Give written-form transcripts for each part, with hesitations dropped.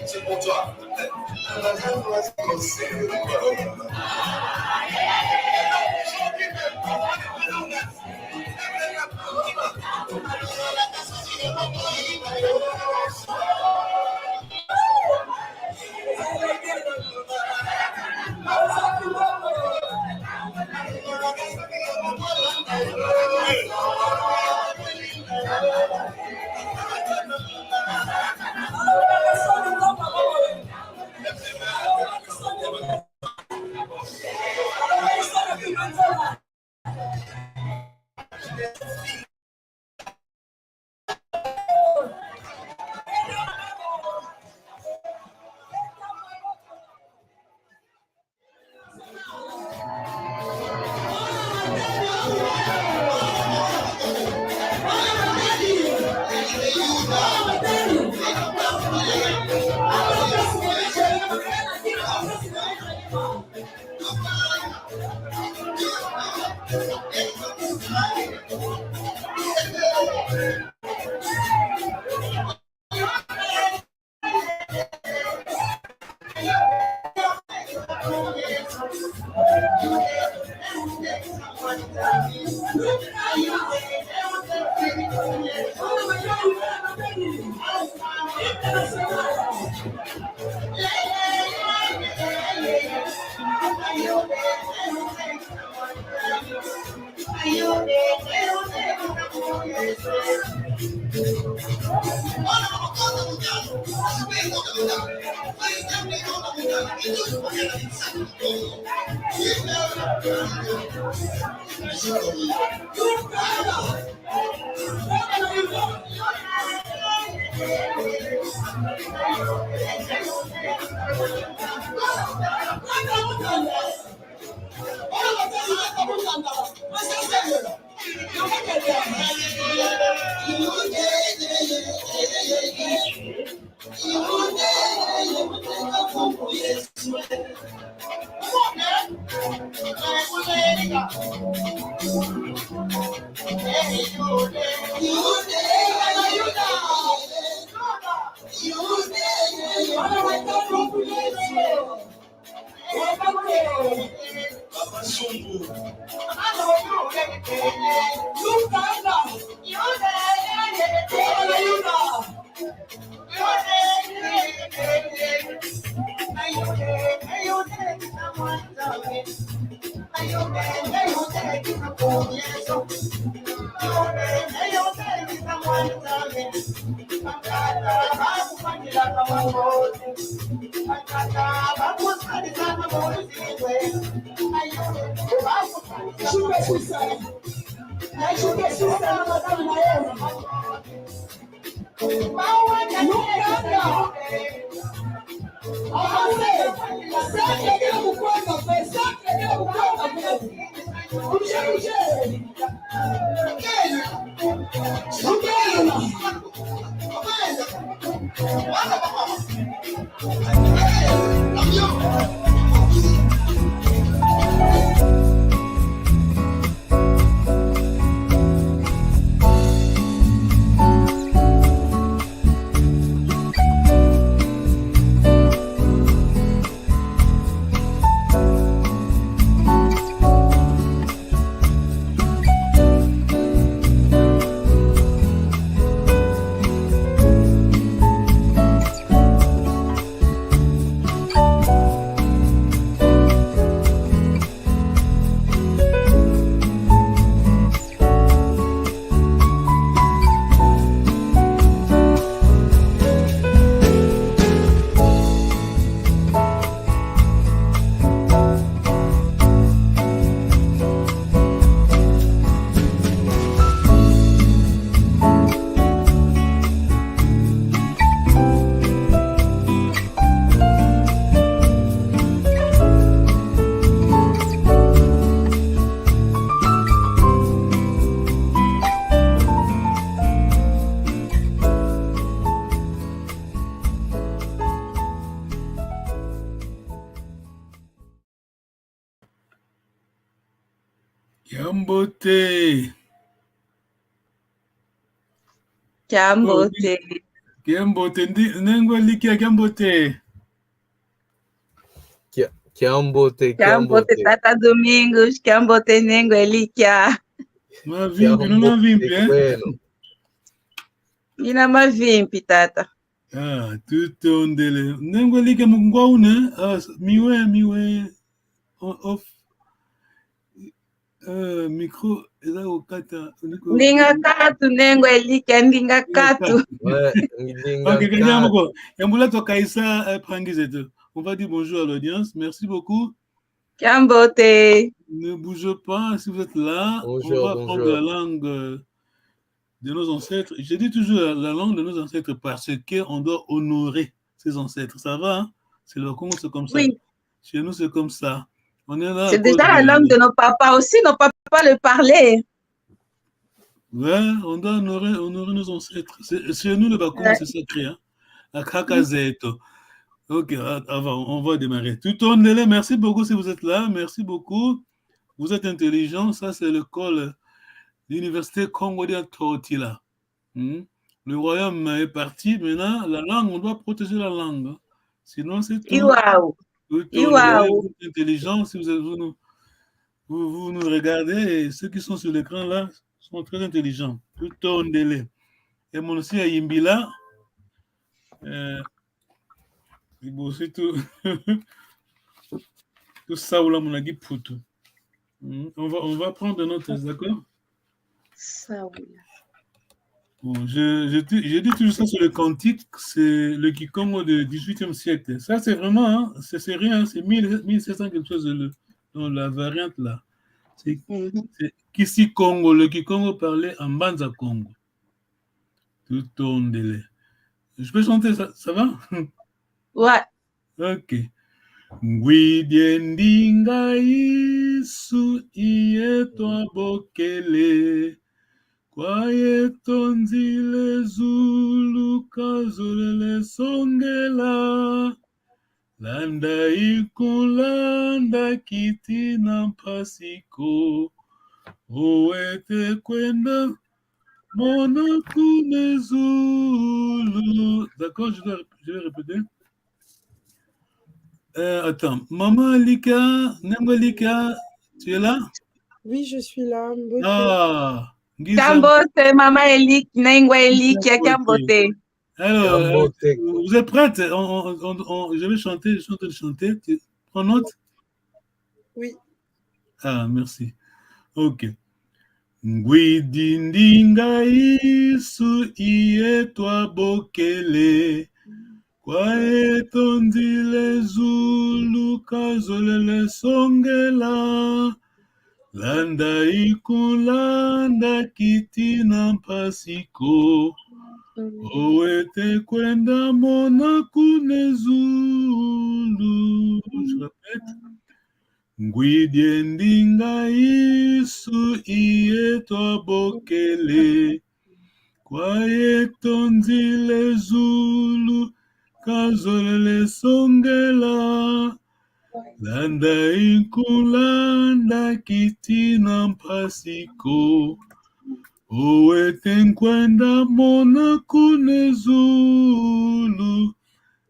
C'est pour toi. Kiambote. Kiambote. Kiambote. Nengwa likia Kiambote. Kiambote. Kiambote Tata Domingos. Kiambote Nengwa likia. Mavimpi, não mavimpi, bueno. Ina mavimpi, Tata. Ah, tudo ondele. Nengwa likia mungwaune. Miwe. Off. Micro. Eza okata. Ndinga katu Nengwa likia. Ndinga katu. Ouais, ok, Kanyamoko. Yambula Tokaisa Prangizeto. On va dire bonjour à l'audience. Merci beaucoup. Kiambote. Ne bougez pas si vous êtes là. Bonjour, on va prendre la langue de nos ancêtres. Je dis toujours la langue de nos ancêtres parce qu'on doit honorer ses ancêtres. Ça va, hein? C'est le Congo, c'est comme ça. Oui. Chez nous, c'est comme ça. On est là. C'est déjà la langue de nos papas aussi. Nos papas le parlaient. Ouais, on doit honorer nos ancêtres. Chez nous, le Bakongo, c'est sacré. Hein? À Kakazeto. Ok, on va démarrer. Tout le monde, merci beaucoup si vous êtes là. Merci beaucoup. Vous êtes intelligents. Ça, c'est l'école, l'université Congo de Tortilla. Le royaume est parti. Maintenant, la langue, on doit protéger la langue. Sinon, c'est tout. Iwaou. Vous êtes intelligents. Si vous nous regardez, et ceux qui sont sur l'écran là sont très intelligents. Tout le monde. Et mon aussi à Yimbila. C'est tout. Tout ça, on va prendre des notes, d'accord? Bon, je dis toujours ça sur le cantique, c'est le Kikongo du XVIIIe siècle. Ça, c'est vraiment, hein, c'est rien, c'est 1700 quelque chose dans la variante là. C'est Kisi Congo, le Kikongo parlait en Banza Congo. Tout ton délai. Je peux chanter ça, ça va? Ouais. Ok. Ngwidiendinga isu ietwa bokele kwaye tonzile zulu kazolele songela landa ikulanda kitina mpasiko owete kwenda mona kune zulu. D'accord, je vais répéter. Attends, Maman Lika, Nengwa Lika, tu es là? Oui, je suis là. Ah, Kiambote, Maman Elik, Nengwa Elik, Kiambote. Alors, vous êtes prête? Je vais chanter, je suis en train de chanter. Tu prends note? Oui. Ah, merci. Ok. Ngwidindinga isu ietwa bokele kwae tonzile zulu kazolele songela landa ikulanda kitina mpasiko owete kwenda mona kune zulu. Je répète. Ngwidiendinga isu ietwa bokele kwae tonzile zulu kazolele songela landa ikulanda kitina mpasiko owete nkwenda mona kune zulu.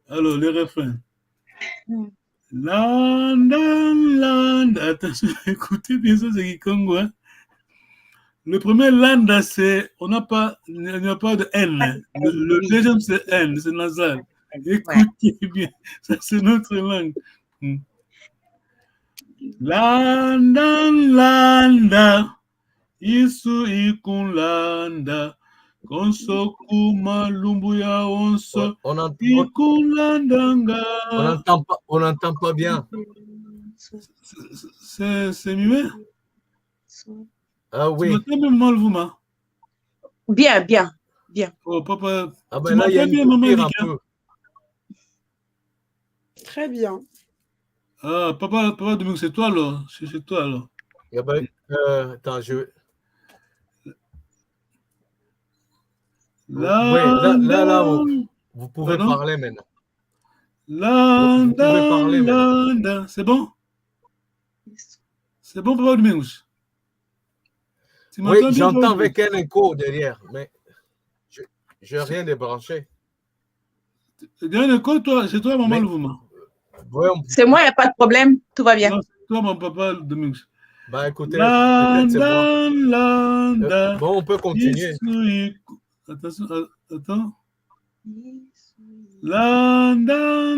Alors, le refrain. Landa. Attention, écoutez bien ça, c'est Kikongo. Hein? Le premier landa, c'est, il n'y a pas de N. Le deuxième, c'est N, c'est nasal. Écoutez bien, ça c'est notre langue. Landa, isu ikunlanda, konsoku malumbu ya onso, ikulandanga. On n'entend pas bien. C'est mieux? Ah oui. Tu m'entends même mal, vous, ma? Bien. Oh, papa, ah ben là, il y a une coupure un peu. Très bien. Ah, papa, Dominique, c'est toi, alors? C'est toi, alors? Ah ben, attends, Là, vous pouvez parler maintenant. Landa. C'est bon? C'est bon, papa Domingos? Tu Oui, m'entends bien, j'entends toi? avec un écho derrière, mais je n'ai rien débranché. Dernier code, toi, c'est toi, Maman Mais, Louvuma. ouais, C'est moi, il n'y a pas de problème. Tout va bien. Non, c'est toi, mon papa Domingos. bah écoutez, peut-être c'est moi. Landa, Bon, on peut continuer. Attention, attends. Landa,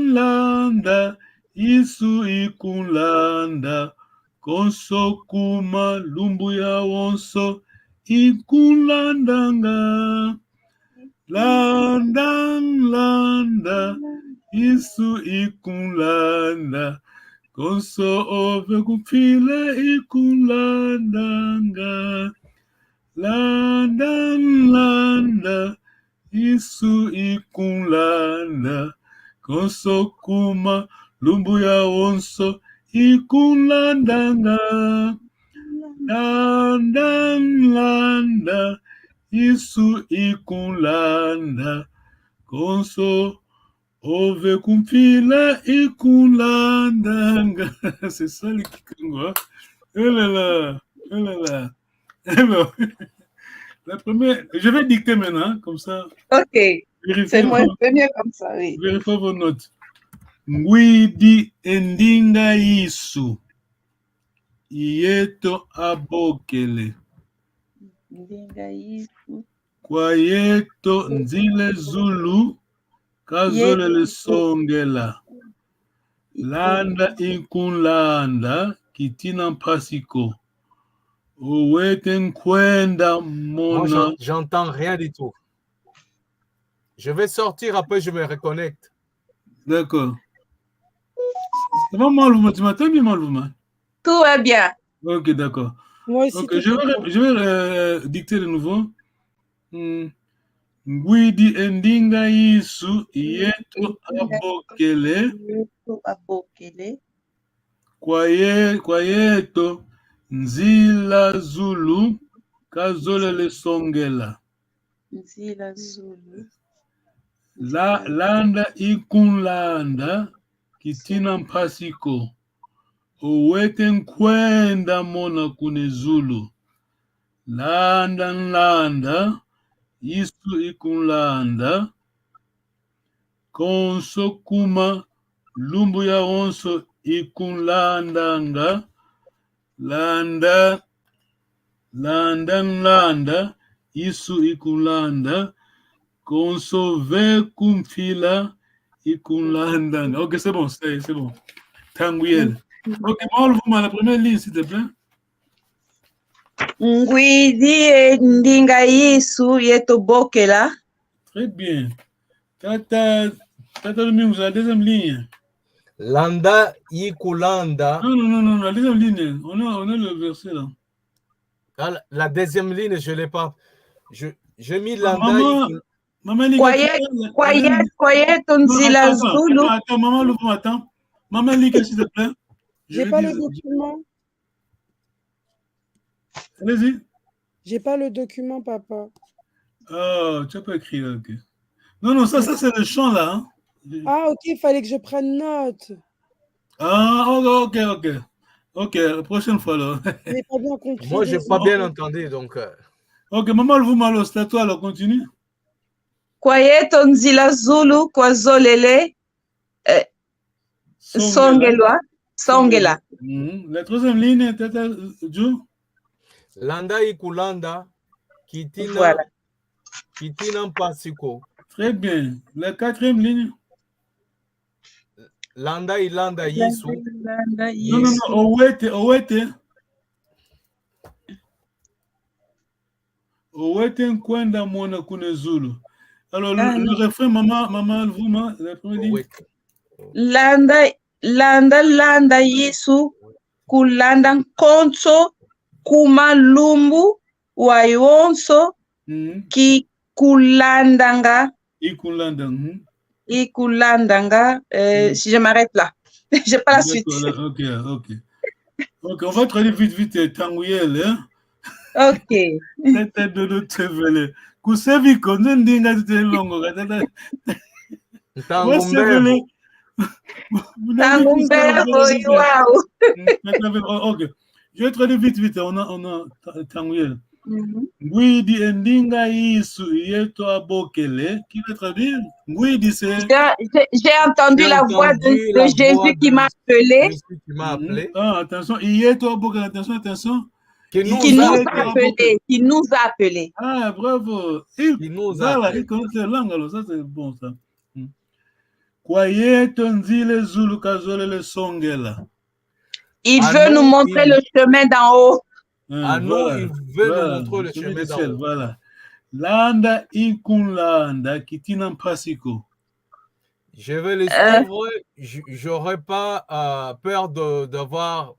Isu ikulanda, Konsokuma lumbuya wonso, ikulandanga. Landa, Isu ikulanda, Konso ove kupile ikulandanga. Landa, Isu ikulanda, Konso kuma lumbuya wonso ikulandanga. Landa, Isu ikulanda, Konso ove kumpila ikulandanga. C'est ça le Kikongo. Oh là là, oh là là. Alors, la première, je vais dicter maintenant, comme ça. OK. Vérifiez C'est mieux comme ça, oui. vos notes. Ngwidi endinga isu. Ieto abokele. Kwayeto nzile zulu. Kazole le songela. Landa inkunlanda. Kitina pasiko. Oweten kwenda Moi, mona. j'entends rien du tout. Je vais sortir, après je me reconnecte. D'accord. Ça va, Malvouma? Tu m'entends bien, Malvouma? Tout va bien. Ok, d'accord. Moi aussi, Ok, tout je vais dicter de nouveau. Ngwidi endinga isu yetu abokele. Kwayeto nzila zulu kazole le songela. Landa ikunlanda kitina mpasiko. Owete nkwenda mona kune zulu. Landa isu ikunlanda. Konso kuma lumbu ya onso ikunlandanga. Landa isu ikunlanda. Konso ve kumfila ikunlandanga. Ok, c'est bon, c'est bon. Tanguyen. Ok, Malvouma, la première ligne, s'il te plaît. Ngwidi ndinga yisu yetobokela. Très bien. Tata Domingos, la deuxième ligne. Landa ikulanda. Non, la deuxième ligne. On a le verset là. La deuxième ligne, je ne l'ai pas. J'ai mis Landa Maman, Kwayeto nzila zulu. Attends, Maman Louvre, attends. Maman, lis, s'il te plaît. J'ai pas le document. Allez-y. J'ai pas le document, papa. Oh, tu n'as pas écrit là, ok. Non, ça c'est le chant là. Hein. Ah, ok, il fallait que je prenne note. Ah, ok. Ok, la prochaine fois là. Je n'ai pas bien compris. Moi, je n'ai pas bien entendu, donc. Ok, Maman Louvre, c'est à toi, alors continue. Kwayeto nzila zulu kwazolele songela. La troisième ligne, Tata Joe. Landa ikulanda kitina pasiko. Très bien. La quatrième ligne. Landa ilanda yisu. Non, owete. Owete nkwenda mwana kune zulu. Alors, le refrain, maman, Louvuma, la première ligne. Landa yisu kulanda konso kuma lumbu wa yonso ki kulandanga. Ikulandanga. Si je m'arrête là. J'ai pas la suite. Ok. Ok, on va traduire vite, Tanguyen, hein? Ok. Tête de notre vele. Kusevi konde ndinga tete longo katata. Tangumbebo. Wow. Ok. Je vais traduire vite. On a Tanguyen. Ngwidi endinga isu yeto abokele. Qui veut traduire? Ngwidi c'est... J'ai entendu J'ai la voix entendu de la Jésus voix qui de m'a appelé, Jésus qui m'a appelé, Ah, attention, yeto abokele, attention, attention. qui qui nous nous a a Yeto appelés. appelé, qui nous a appelé. Ah, bravo. Qui nous a Voilà, appelés. il connaît la langue, alors ça c'est bon ça. Kwa yeto nzile zulu kazole le songela. Il À veut nous nous, montrer le chemin d'en haut. à nous, Voilà, il veut nous voilà, montrer le chemin du d'en ciel, haut. voilà. Landa ikunlanda kitina mpasiko. Je vais les suivre. J'aurais pas peur d'avoir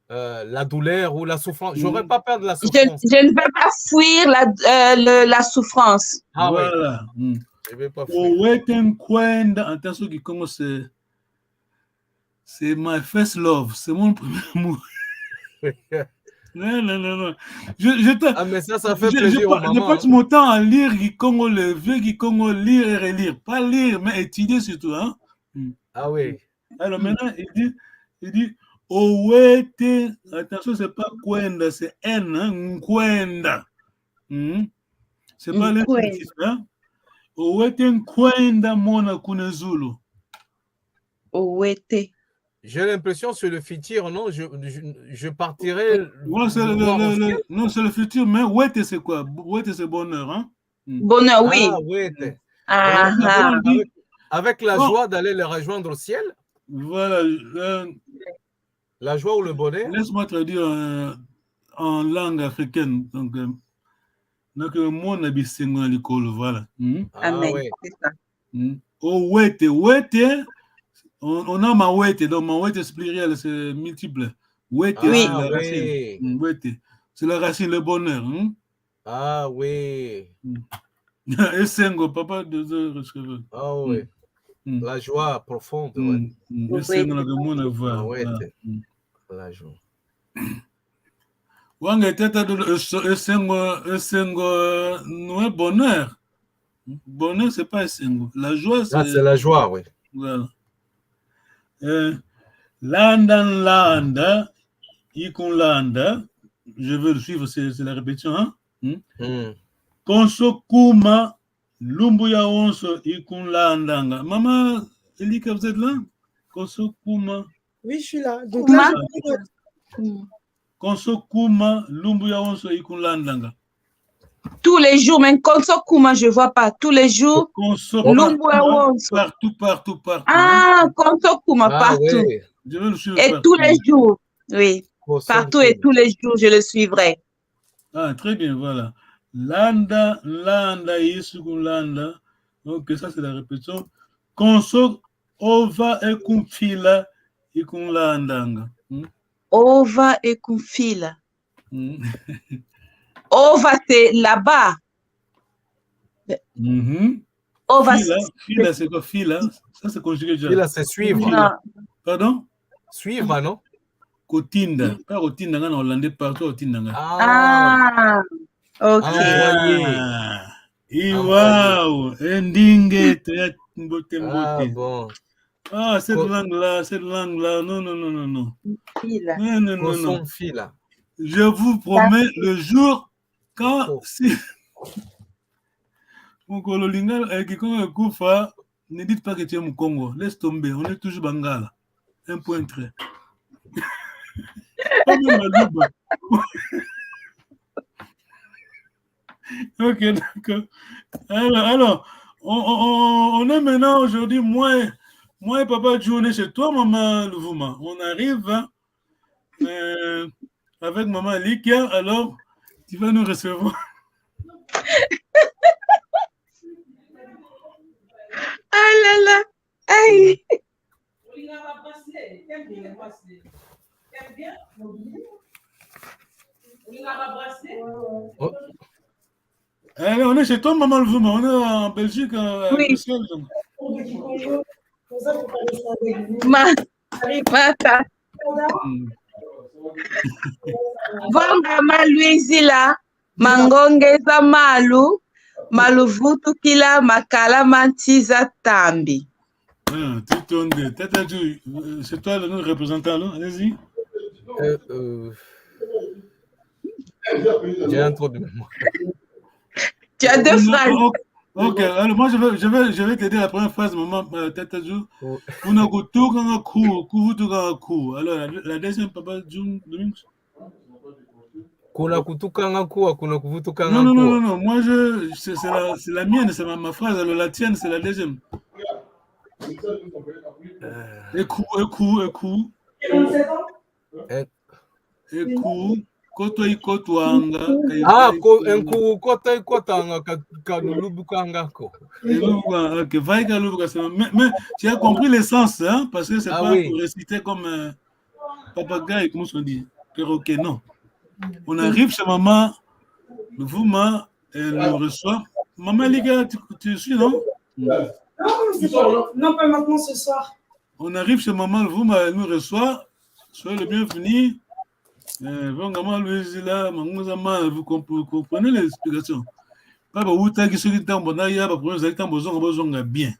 la douleur ou la souffrance. J'aurais pas peur de la Je souffrance. ne veux pas fuir la souffrance. Ah oui, Voilà. je vais pas fuir. Oweten kwenda, attention qui commence, c'est my first love, c'est mon premier amour. Non. Ah, mais ça fait plaisir aux Je mamans. passe mon temps à lire Gikongo, le vieux Gikongo, lire et relire. Pas lire, mais étudier surtout. Hein? Ah oui. Alors maintenant, il dit, Owete, attention, c'est pas Kwenda, c'est N, hein? Kwenda. C'est pas l'infinitif. Hein? Owete Kwenda mona kunezulu. Owete. J'ai l'impression sur le futur, non, je partirai. Ouais, non, c'est le futur, mais Wete, c'est quoi? Wete, c'est bonheur. Hein? Bonheur, oui. Ah, oui. Avec la joie d'aller le rejoindre au ciel. Voilà. La joie ou le bonheur. Laisse-moi traduire en langue africaine. Donc, mon abisengo na likolo, voilà. Amen. Ouais. C'est ça. Oh, Wete. Wete, on a ma Wete, donc ma Wete c'est pluriel, c'est multiple. Wete, c'est la racine. Wete, c'est la racine, le bonheur. Ah oui. Esengo, papa, 2 heures, cheveux. Ah oui. La joie profonde. Esengo, la monde voit. La joie. Wanga tata esengo no bonheur. Bonheur, c'est pas esengo. La joie, c'est... Ah, c'est la joie, oui. Voilà. Landa, Ikunlanda, je veux le suivre, c'est la répétition. Hein? Konsokuma, Lumbuya Onso, Ikunlandanga. Maman, Elika, vous êtes là? Konsokuma. Oui, je suis là. Donc là, Konsokuma, Lumbuya Onso, Ikunlandanga. Tous les jours, mais Konsokuma, je ne vois pas. Tous les jours, partout. Ah, Konsokuma, partout. Oui. Je veux le suivre et partout. Tous les jours, oui. Partout et tous les jours, je le suivrai. Ah, très bien, voilà. Landa, Yisukulanda. Donc, ça, c'est la répétition. Konsok, Ova et Kumfila, Ikunlandanga. Ova et Kumfila. Ova, c'est là-bas. Ova, fila, c'est quoi? Fila, ça c'est conjugué déjà. Fila, c'est suivre. Fila. Pardon? Suivre, non? Kotinda. Pas Kotinda, en hollandais, partout Kotinda. Ok. Wow, endingue, mbote. Bon. Ah, cette langue-là, non. Fila. Non. Fila. Je vous promets, le jour quand si mon cololinga quelqu'un Koufa, ne dites pas que tu es mon Congo. Laisse tomber, on est toujours Bangala. Un point trait. Ok, d'accord. Alors, on est maintenant aujourd'hui, moi et papa Dieu, on est chez toi, maman Louvouma. On arrive avec maman Likia, alors tu vas nous recevoir. Ah là là, aïe. Allez, on est chez toi, maman Louvouma. On est en Belgique, à Bruxelles. Mata. Vanga Luizila, mangongeza maluvutu kila makala mantiza tambi. C'est toi le représentant, là? Allez-y. J'ai un trou de mémoire. Tu as deux phrases. Ok, alors moi je vais t'aider la première phrase, maman, Tatajou. Unakutuka ku, kuvutuka ku. Alors la deuxième, papa Domingos. Kuna kutukanga kuwa, kuna kuvutukanga Non, non, non, kuwa. non, non, moi c'est la mienne, c'est ma phrase, alors la tienne c'est la deuxième. Eku, koto ikotwanga. Ah, enku kota ikotanga kanulubukanga ko. Ok, vaïga lubuka, mais tu as compris l'essence, hein, parce que c'est pas oui. pour réciter comme papagaï, comme on dit, perroquet, non. On arrive chez maman, Vouma, elle nous reçoit. Maman, les gars, tu suis, non? Non, pas maintenant, ce soir. On arrive chez maman, Vouma, elle nous reçoit. Soyez le bienvenu. Vous comprenez l'explication. Pas pour vous, qui sont dans le monde, il y a bien.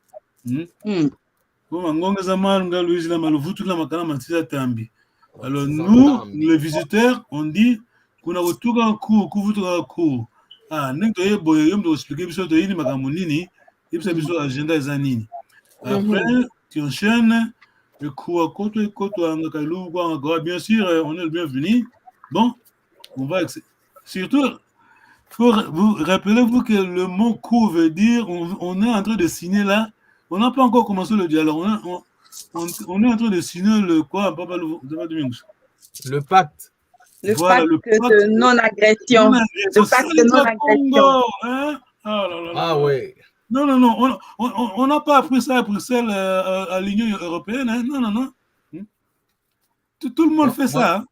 Alors nous, les visiteurs, on dit qu'on a retour en cours, cours. Ah, nous devons expliquer agenda zanini. Après, tu enchaînes le cours, bien sûr, on est le bienvenu. Bon, on va surtout, rappelez-vous que le mot cours veut dire on est en train de signer là. On n'a pas encore commencé le dialogue. On est en train de signer le quoi, Papa Domingos? Le pacte. Le pacte de non-agression. Le pacte de non-agression. Hein? Ah oui. Non, on n'a pas appris ça à Bruxelles, à l'Union européenne. Hein? Non. Tout le monde fait ça. Hein?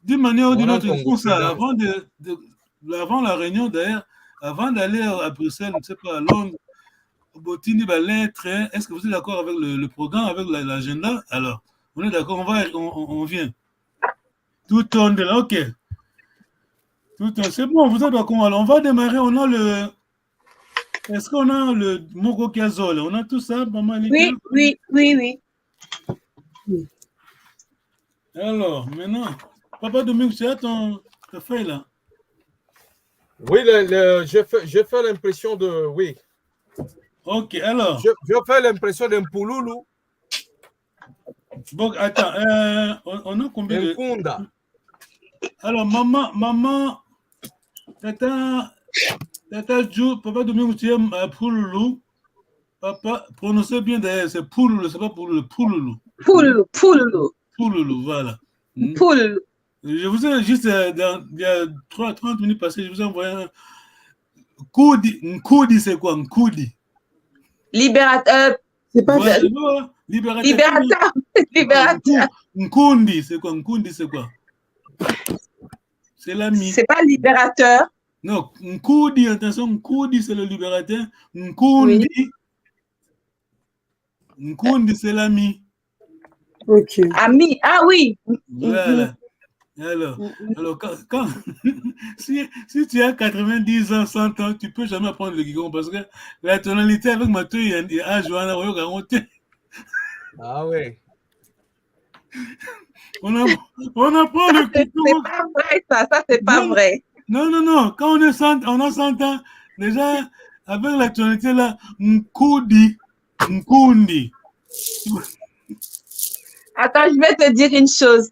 D'une manière ou d'une autre, ils font ça. Avant la réunion, d'ailleurs, avant d'aller à Bruxelles, je ne sais pas, à Londres, Botini va l'être. Est-ce que vous êtes d'accord avec le programme, avec l'agenda? Alors, on est d'accord, on vient. Tout tourne de là, ok. C'est bon, vous êtes d'accord. Alors, on va démarrer. On a le. Est-ce qu'on a le Moko Kazol? On a tout ça, maman? Oui. Alors, maintenant, Papa Domingos, tu as ta feuille là? Oui, j'ai fait l'impression de. Oui. Ok, alors. Je fais l'impression d'un pouloulou. Bon, attends, on a combien de. Kunda. Alors, maman, tata Jou, Papa Domingos, tu aimes pouloulou. Papa, prononcez bien d'ailleurs, c'est pouloulou, c'est pas pouloulou, pouloulou. Pouloulou, voilà. Pouloulou. Je vous ai juste, il y a 30 minutes passées, je vous ai envoyé un. Nkoudi, c'est quoi? Nkoudi. Libérateur. C'est pas Voilà, libérateur. Nkundi, c'est quoi? Nkundi, c'est quoi? C'est l'ami. C'est pas libérateur. Non, Nkoudi, attention, Nkoudi, c'est le libérateur. Nkundi, Nkundi, c'est l'ami. Ok. Ami, ah oui. Voilà. Alors si tu as 90 ans, 100 ans, tu peux jamais apprendre le guigon parce que la tonalité avec Mathieu et Joanna, ah oui. On apprend le guigon. C'est pas vrai, ça c'est pas vrai. Non. Quand on a 100 ans, déjà, avec la tonalité là, Nkundi. Attends, je vais te dire une chose.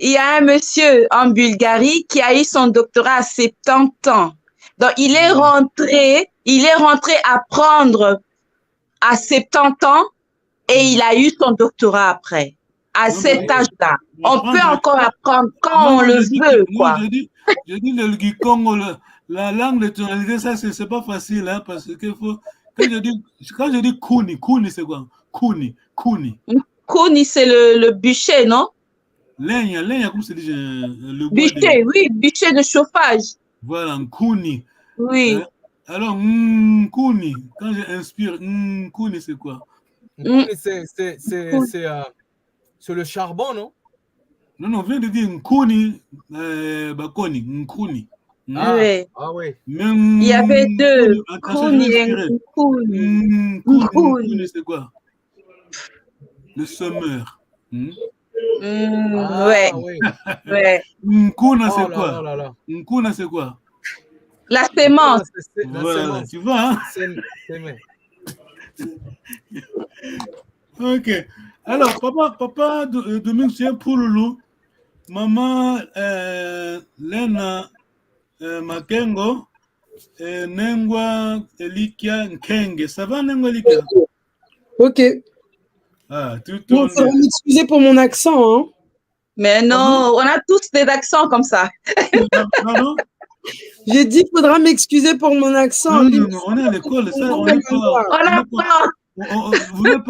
Il y a un monsieur en Bulgarie qui a eu son doctorat à 70 ans. Donc, il est rentré apprendre à 70 ans et il a eu son doctorat après. À cet âge-là. On peut encore apprendre quand on le veut, quoi. Je dis le Gikongo, la langue de tonalité, ça, c'est pas facile, hein, parce qu'il faut. Quand je dis Kuni, c'est quoi? Kuni. Kuni, c'est le bûcher, non? Lenya, comme c'est dit, le bûcher, oui, bûcher de chauffage. Voilà, Kuni. Oui. Alors, Kuni, quand j'inspire, Kuni, c'est quoi? C'est le charbon, non? Non, on vient de dire Nkuni, Nkuni. Ah oui. Il y avait deux, Nkuni et Nkuni. Nkuni, c'est quoi? Le semeur. Ouais. oui. Ouais. Nkuna, Oh c'est là quoi? là là là. Nkuna, c'est quoi? La sémence. La Voilà, sémence. tu vois, hein? S'aimer. Ok. Alors, papa Dominique, c'est pour Loulou. Maman Lena Makengo et Nengwa Elikia Nkenge. Ça va, Nengwa Elikia? Ok. Ah, tout Bon, tourne. faudra m'excuser pour mon accent, hein. Mais non, on a tous des accents comme ça. Pardon? J'ai dit, faudra m'excuser pour mon accent. Non, on est à l'école, ça, on n'est pas. On apprend. Vous n'êtes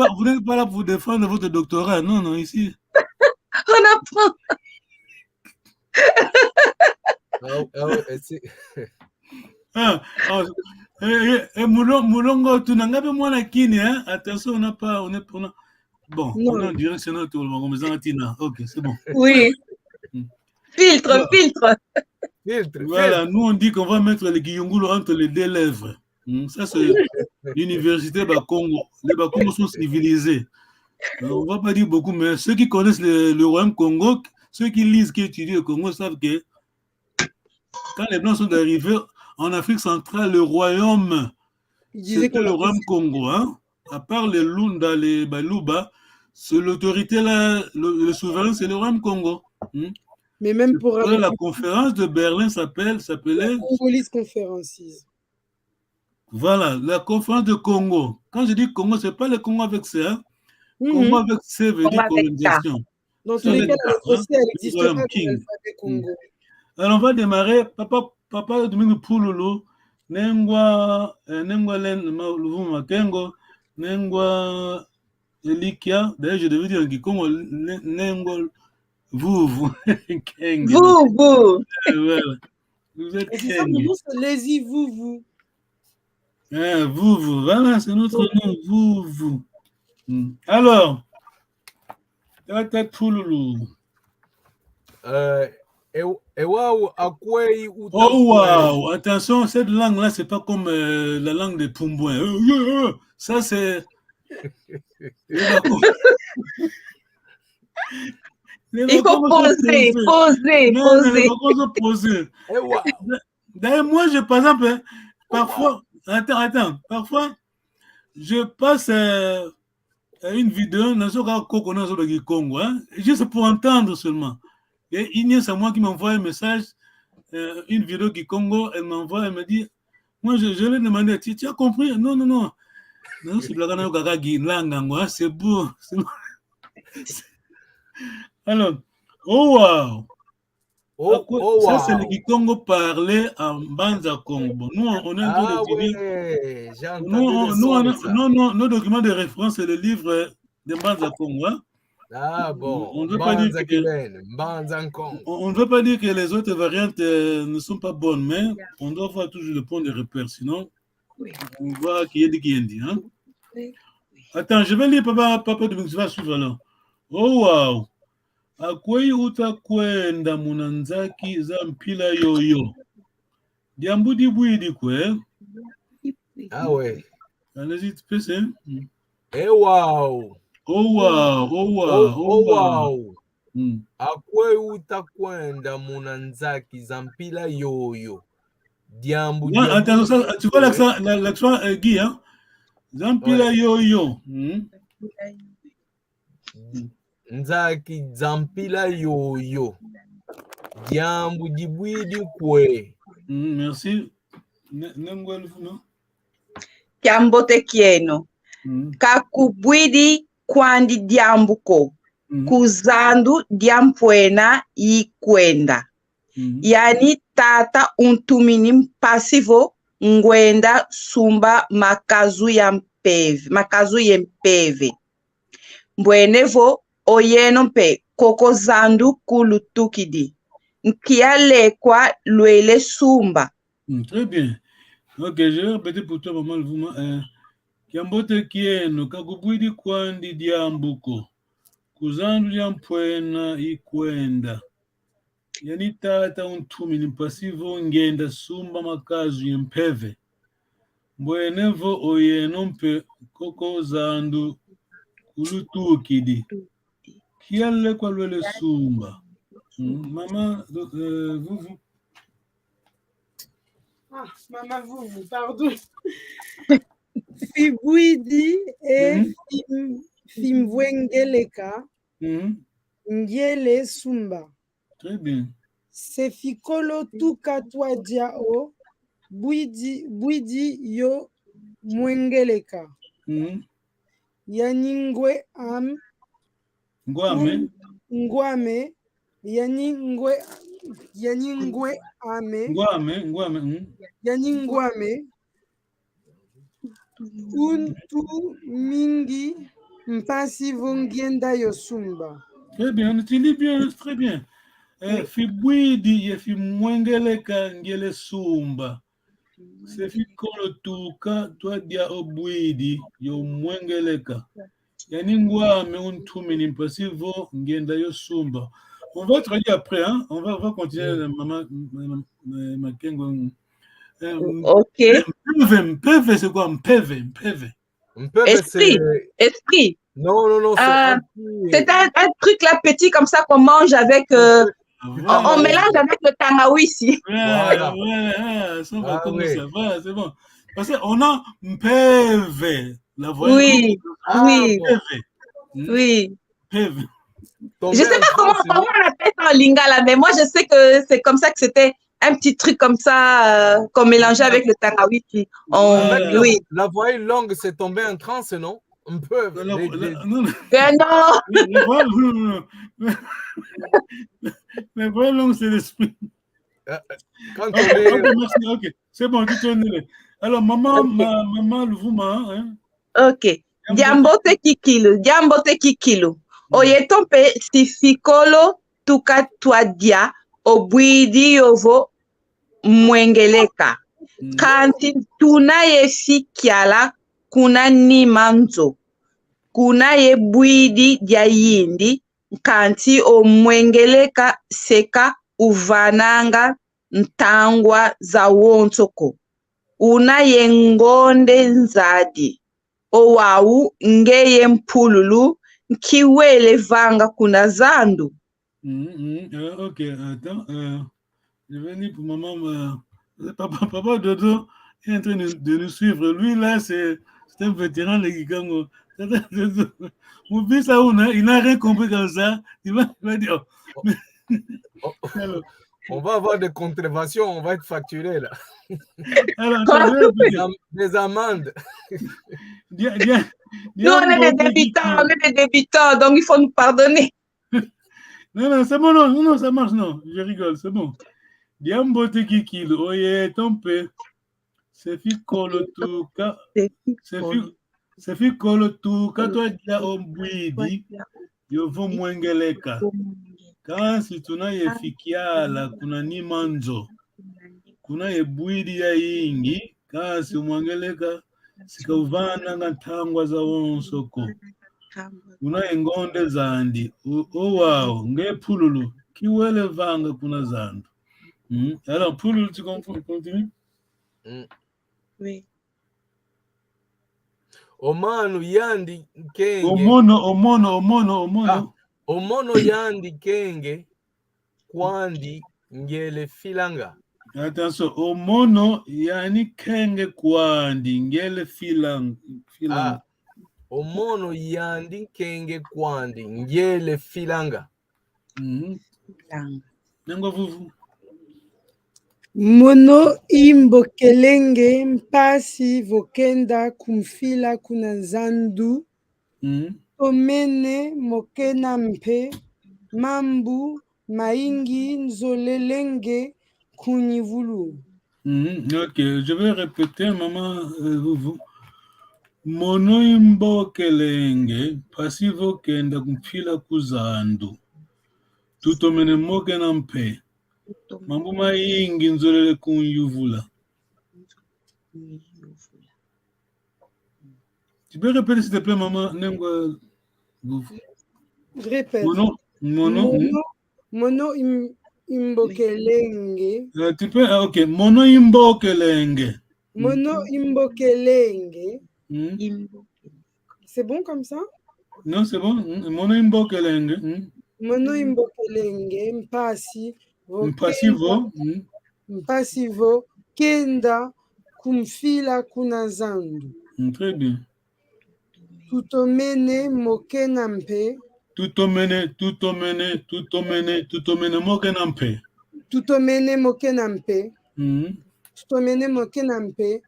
pas là pour défendre votre doctorat, non, non, ici. On apprend. Moulongo, tu n'as pas moi kini, hein? Attention, on n'a pas. Bon, Non. on est en direction de tout le monde, mais Tina. Ok, c'est bon. Oui. Filtre, filtre. Voilà, nous on dit qu'on va mettre les guillongulo entre les deux lèvres. Ça, c'est l'université Bakongo. Les Bakongos sont civilisés. On ne va pas dire beaucoup, mais ceux qui connaissent le royaume Congo, ceux qui lisent, qui étudient le Congo, savent que quand les Blancs sont arrivés en Afrique centrale, le royaume, c'était le royaume Congo. Hein? À part les Lunda, les Baluba, l'autorité là, le souverain, c'est le royaume Congo. Mais même pour la conférence de Berlin s'appelait Congolese Conferences. Voilà, la conférence de Congo. Quand je dis Congo, ce n'est pas le Congo avec C. Hein? Congo avec C veut dire colonisation. Dans tous les cas, la lettre C, elle n'existe pas dans l'alphabet Congo. Alors, on va démarrer. Papa Domingue Pouloulou, Nengwa Luvu Makengo, Nengwa Elikia. D'ailleurs, je devais dire en Kikongo, Nengwa Vuvu. Vous. Voilà. Vous êtes ça, mon nom, c'est Lazy Vuvu. Ah, Vuvu, voilà, c'est notre nom, Vuvu. Alors, Tata Pouloulou. Oh wow, attention, cette langue-là, c'est pas comme la langue des Pumbouins. Ça, c'est. Il faut poser. D'ailleurs, moi, par exemple, parfois, parfois, je passe une vidéo dans ce Congo, juste pour entendre seulement. Et Inès, c'est moi qui m'envoie un message, une vidéo qui Congo, elle m'envoie, elle me dit, moi je lui ai demandé, tu as compris? Non, non, non. Non, c'est c'est beau. Alors, oh wow. Ça, c'est le Kikongo parlé en Banza Congo. Nous, on est en train d'étudier. Nos documents de référence, c'est le livre de Banza Congo. Hein? Ah bon, on ne veut pas dire que les autres variantes ne sont pas bonnes, mais on doit avoir toujours le point de repère, sinon on voit qui est dit. Hein? Attends, je vais lire papa de Mixva suivre alors. Oh wow! Akwei utakwenda munanzaki za mpila yoyo. Diambudi bwidi kwe. Ah ouais. Allez-y, tu peux ça? Eh wow! Oh wow! Akwei utakwenda munanzaki za mpila yoyo. Diambudi. Attends, tu vois l'accent Guy, hein? Zampila yoyo. Nzaki zampila yoyo. Diambu dibwidi kwe. Merci. Kiambote kieno. Kakubwidi kwandi diambuko. Kuzandu diampwena ikwenda. Yani tata untumini mpasivo ngwenda sumba makazu yempeve. Mbwenevo oyeno mpe koko zandu kulutukidi. Nkialekwa lwele sumba. Très bien. Ok, je vais répéter pour toi, maman Luvuma. Kiambote kieno, kakubwidi kwandi diambuko. Kuzandu diampwena ikwenda. Yani tata untumini mpasivo ngenda sumba makazu yempeve. Mbwenevo oyeno mpe koko zandu kulutukidi. Qui a le quoi le sumba? Maman, vous. Ah, maman, vous, pardon. Fibwidi et Fimwengeleka, Ngele Sumba. Très bien. Sefikolo tukatwa diao, Bwidi yo Mwengeleka. Yaningwe am. Ngwame. Yaningwe ame. Yaningwame. Untu mingi mpasi vongienda yosumba. Très bien, on utilise bien, très bien. Fibwidi ye fimwengeleka ngele sumba. Se fikolo tuka twa dia obwidi yo mwengeleka. Yani ngwame untumi mpasi vongienda yosumba. On va traduire après, hein? On va continuer, maman Makengo. Ok. Mpeve, c'est quoi? Mpeve. Esprit. Non. C'est un truc là petit comme ça qu'on mange avec. On mélange avec le tangawi ici. Voilà. Ça va comme ça. Voilà, c'est bon. Parce qu'on a mpeve. La voix. Oui. Mpeve. Je sais pas comment on appelle ça en lingala, mais moi je sais que c'est comme ça que c'était un petit truc comme ça qu'on mélangeait avec le tangawi. Oui. La voix longue, c'est tombé en transe, non? Un peu. Non. La voix longue, c'est l'esprit. Merci, ok. C'est bon, tu tournes. Alors, maman, le Vouma. Hein? Ok. Diambote kikilo. Oyetompe sifikolo tukatwadia obwidi yovo mwengeleka. Kanti tuna yefikiala kuna nimanzo. Kuna ye bwidi dia yindi. Kanti o mwengeleka seka uvananga ntangwa za wonsoko. Una ye ngonde nzadi. Owawu ngeye mpululu. Kiwele vanga kuna zandu. Ok, attends. Je vais dire pour maman. Papa Dodo est en train de nous suivre. Lui, là, c'est un vétéran de Gigango. Mon fils, il n'a rien compris comme ça. Il va dire. Alors, on va avoir des contraventions, on va être facturé là. Alors, des amendes. Nous, on est des débutants, donc il faut nous pardonner. Non, c'est bon, non, ça marche, non. Je rigole, c'est bon. Diambote kikil, oye, tompe. C'est fikolo tuka. C'est fikolo tuka, toi, dia ombwidi. Yovo mwengeleka. Kansi tuna yefikiala, kuna ni manzo. Kuna yebwidi ya ingi. Kansi mwengeleka. Sikavana ngantangwa za wonsoko. Kuna engonde zandi. Wow, nge pululu. Kiwele vanga kuna zandu. Alors, pululu, tu continues? Oui. Omano yandi kenge. Omono. Omono yandi kenge. Kwandi ngele filanga. Attention, omono yani kenge kwandi ngele filanga. Omono yandi kenge kwandi ngele filanga. Nango vuvu. Mono imbokelenge mpasi vokenda kumfila kuna zandu. Omene mokena mpe mambu maingi nzolelenge kunivulu. Ok, je vais répéter, maman, vous. Mono imbokelenge pasi vokenda kumfila kuzandu. Tutomene mokena mpe mambu maingi nzolele kunyuvula. Tu peux répéter s'il te plaît, maman? Répète. Mono imbokelenge. Tu peux, ok. Mono imbokelenge. Mono imbokelenge. C'est bon comme ça? Non, c'est bon. Mono imbokelenge. Mono imbokelenge mpasi Mpasivo. mpasivo kenda kumfila kuna zandu. Très bien. Tutomene mokena mpe. Tutomene mokena mpe. Tutomene mokena mpe. Tutomene mokena mpe.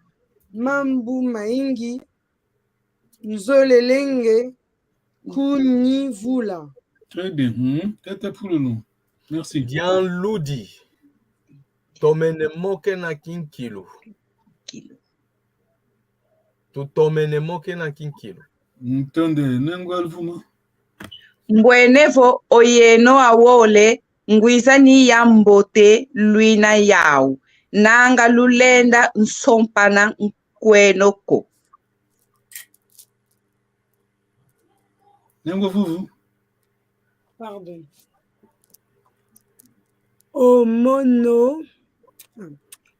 Mambu maingi nzolelenge kunivula. Très bien. Tata Pouloulou. Merci. Dian Ludi. Tomene mokena kinkilo. Tutomene mokena kinkilo. Ntonde nengwal fuma. Mbwenevo oyeno awole ngwiza ni ya mbote luina yao. Nanga lulenda nsompana nkwenoko. Nengwa fufu. Pardon.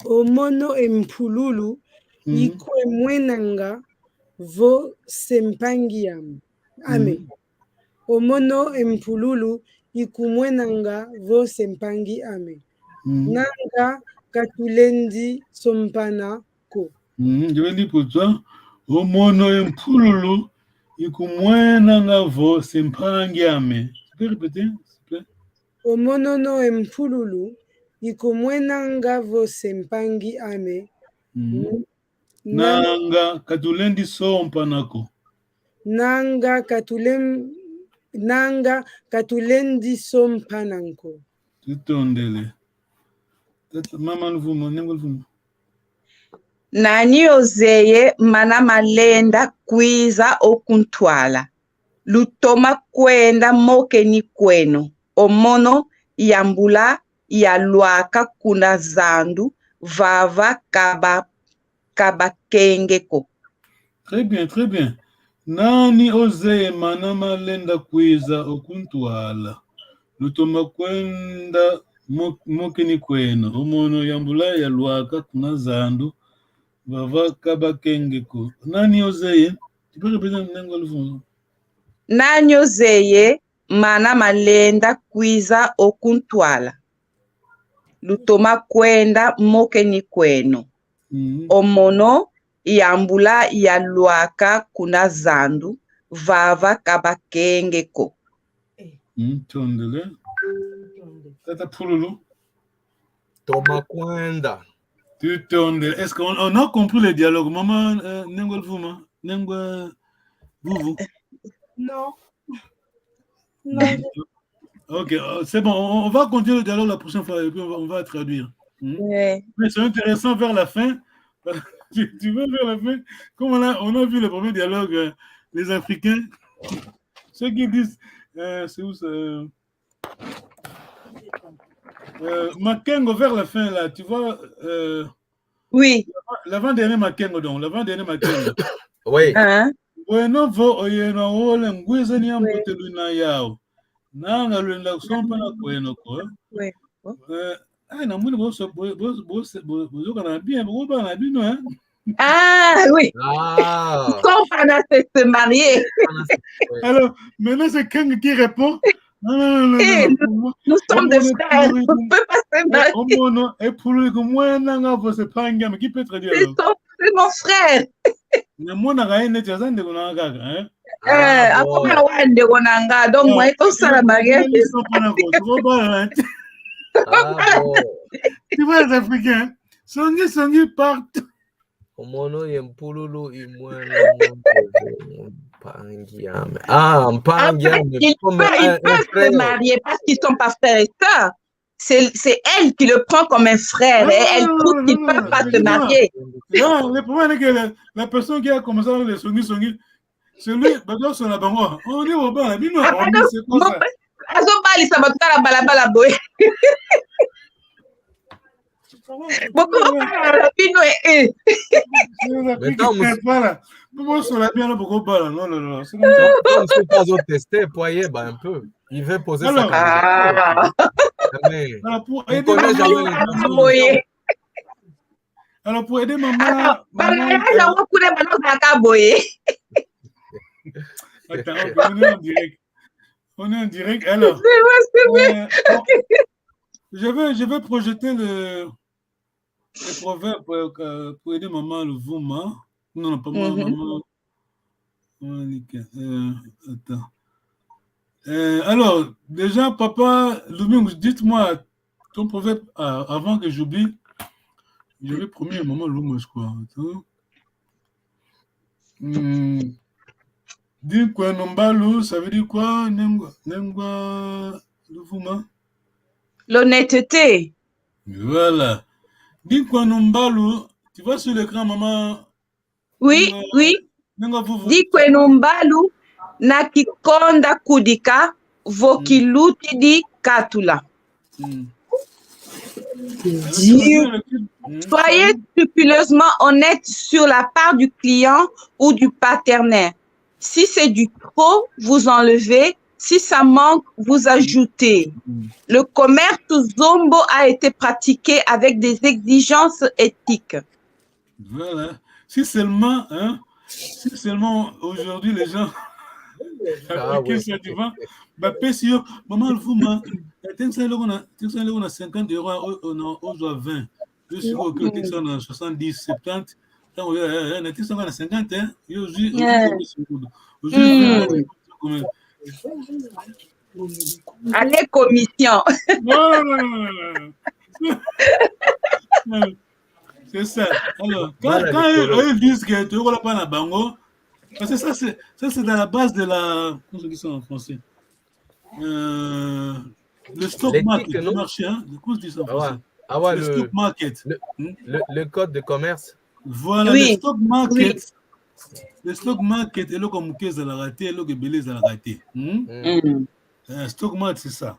Omono empululu ikwe mwenanga vo sempangiam. Amen. Omono empululu ikumwenanga vo sempangi ame. Nanga katulendi sompana ko. Je vais dire pour toi. Omono empululu ikumwenanga vo sempangi ame. Tu peux répéter, s'il te plaît? Omono empululu ikumwenanga vo sempangi ame. Nanga katulendi sompanako. Nanga katulendi sompananko. Tutondele. Mama nvumo, nengo nvumo. Nani ozeye mana malenda kwiza okuntwala. Lutoma kwenda moke ni kweno. Omono yambula yalwaka kuna zandu vava kabakengeko. Très bien, très bien. Nani ozeye mana malenda kwiza okuntwala. Lutoma kwenda moke ni kweno. Omono yambula yalwaka kuna zandu vava kabakengeko. Nani ozeye? Tu peux répéter nengo nvumo? Nani ozeye mana malenda kwiza okuntwala. Lutoma kwenda moke ni kweno. Omono yambula yalwaka kuna zandu vava kabakengeko. Tondele. Tata Pouloulou. Toma kwenda. Tutondele. Est-ce qu'on a compris le dialogue? Maman, nengo nvumo? Nengo vuvu? Non. Ok, c'est bon, on va continuer le dialogue la prochaine fois et puis on va traduire. Ouais. Mais c'est intéressant vers la fin. Tu veux vers la fin? Comme on a vu le premier dialogue, les Africains, ceux qui disent, c'est où ça? Makengo vers la fin, là, tu vois. Oui. L'avant-dernier Makengo, donc, l'avant-dernier Makengo. Oui. Bueno, vo oyeno wole ngwiza ni ambote luna yao. Nanga lwenda kusompa na kweno ko. Oui. Ai na mwini bozo kana bien, bozo na bino hein. Ah oui. Ah. Sompana se marier. Alors, maintenant c'est Keng qui répond. Non. Nous sommes des frères, on ne peut pas se marier. Et pour lui, comment nanga vo se panga, mais qui peut traduire alors? C'est mon frère. Na mwana gaene tazande kuna kaka, hein? Akoma wande konanga donc moi to sala mariage. Tu vois les Africains, songi partent. Omono yempululu imwana mpangiame. Ah, mpangiame. Ils peuvent se marier parce qu'ils ne sont pas frères et sœurs. C'est elle qui le prend comme un frère et elle trouve qu'ils ne peuvent pas se marier. Non, le problème est que la personne qui a commencé avec les songi, c'est lui, on est au bas, c'est quoi ça? Un peu. Il veut poser sa question. Alors, pour aider maman. Attends, ok, on est en direct. On est en direct. Alors, C'est vrai. je vais projeter les proverbes pour aider maman le Vouma. Non, pas moi, maman. Attends. Alors, déjà, papa, Luming, dites-moi ton proverbe avant que j'oublie. J'avais promis à maman Louma, je crois. Dis quoi, Nombalu, ça veut dire quoi? Nengwa Luvuma? L'honnêteté. Voilà. Dis quoi, Nombalu, tu vois sur l'écran, maman? Oui, oui. Di kwenombalu na kikonda kudika vokiluti di katula. Soyez scrupuleusement honnête sur la part du client ou du partenaire. Si c'est du trop, vous enlevez. Si ça manque, vous ajoutez. Le commerce Zombo a été pratiqué avec des exigences éthiques. Voilà. Si seulement aujourd'hui les gens appliquaient ça, tu vois, maman le fou, tu sais, on a 50 euros, on doit 20. Je suis au cœur, tu sais, on a 70, 70. On a 50, hein. Allez, commission. C'est ça. Alors, quand ils disent que tu ne pas la bango, parce que ça, c'est dans la base de la. Comment on dit ça en français? Le stock market, le marché, hein? Comment on dit ça en français? Le stock market. Le code de commerce. Voilà, oui. Le stock market. Oui. Le stock market est là comme qu'est-ce à la raté, là que belé à la raté. Stock market, c'est ça.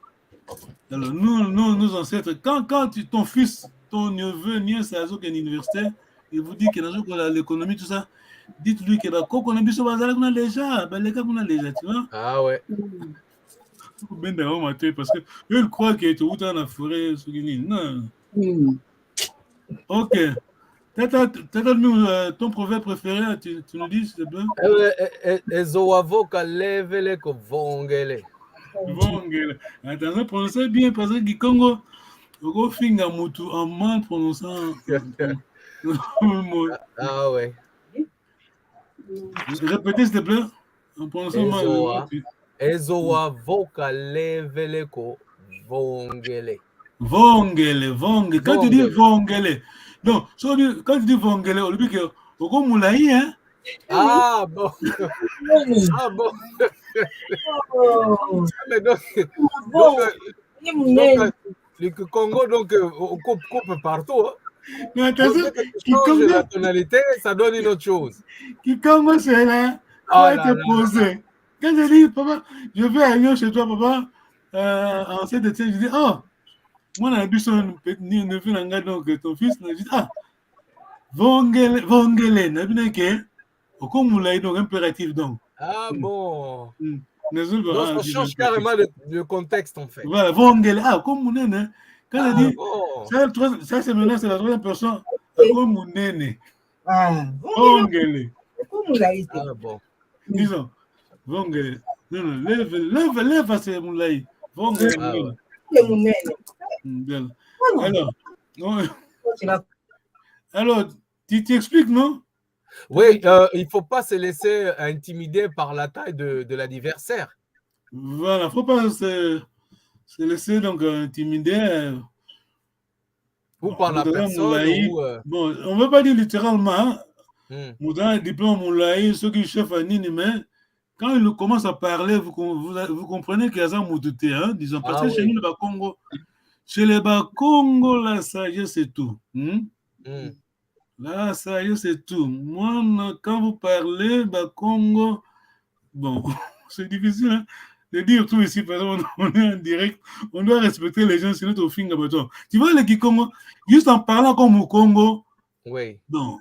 Alors, nos ancêtres, quand ton fils, ton neveu, nièce, à l'université, il vous dit qu'il y a l'économie, tout ça, dites-lui que quand on a vu ça, on a déjà, les gars, on a déjà, tu vois. Ah ouais. Parce que eux croient qu'il est tout dans la forêt. Non. Ok. Ton proverbe préféré, tu nous dis, s'il te plaît? Ezoavoka levele ko vongele. Vongele. Attends, prononcez bien parce que Gikongo, au finga mutu en mal prononçant. Ah ouais. Répétez, s'il te plaît. En prononçant mal. Ezoavoka levele ko vongele. Vongele. Quand tu dis vongele, donc, quand tu dis vongele, on dit que au moulaï, hein? Ah bon. Ah bon. Mais donc, le Congo, donc, on coupe partout. Hein. Mais attention, change la tonalité, ça donne une autre chose. Kikongo, c'est là. Ça va te poser. Quand je dis, papa, je vais aller chez toi, papa, en cette étienne, je dis, oh, moi, on a vu son neveu, donc ton fils, je dis, ah, vongele, donc impératif, donc. Ah bon. Donc, on change carrément le contexte, en fait. Voilà, vongele, ah, comme mon nene. Quand je dis, ça, c'est maintenant, c'est la troisième personne, comme mon nene. Vongele. Ah bon. Disons, vongele. Non, lève, c'est moulaï. Vongele. Alors, tu t'expliques, non? Oui, il ne faut pas se laisser intimider par la taille de l'adversaire. Voilà, il ne faut pas se laisser donc intimider. Ou par la personne. Bon, on ne veut pas dire littéralement. Mouda, diplôme moulaï, ceux qui chefent à Nini, mais quand il commence à parler, vous comprenez qu'il y a ça moutouté, hein, disons, parce que chez nous, chez les Congo, la sagesse, c'est tout. La sagesse, c'est tout. Moi, quand vous parlez, Congo, bon, c'est difficile hein, de dire tout ici, parce qu'on est en direct, on doit respecter les gens, sinon au fin de bâton. Tu vois, les Kikongo, juste en parlant comme au Congo, oui. Bon,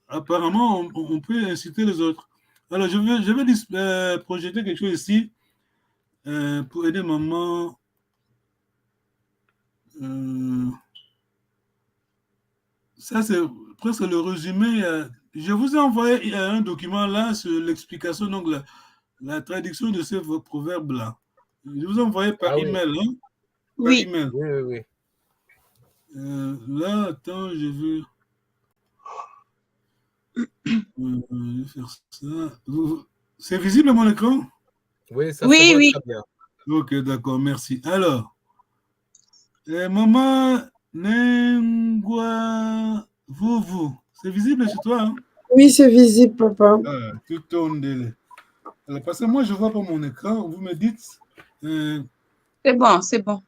apparemment, on peut inciter les autres. Alors, je vais projeter quelque chose ici pour aider maman. Ça, c'est presque le résumé. Je vous ai envoyé un document là sur l'explication. Donc, la traduction de ce proverbe-là. Je vous envoie par email. Hein? Oui. Par email. Oui. Là, attends, je veux faire ça. C'est visible mon écran? Oui, ça se voit très bien. Ok, d'accord, merci. Alors, maman Nengwa Vuvu, c'est visible chez toi? Hein? Oui, c'est visible, papa. Ah, tout tourne. Alors, parce que moi, je ne vois pas mon écran. Vous me dites. C'est bon, c'est bon.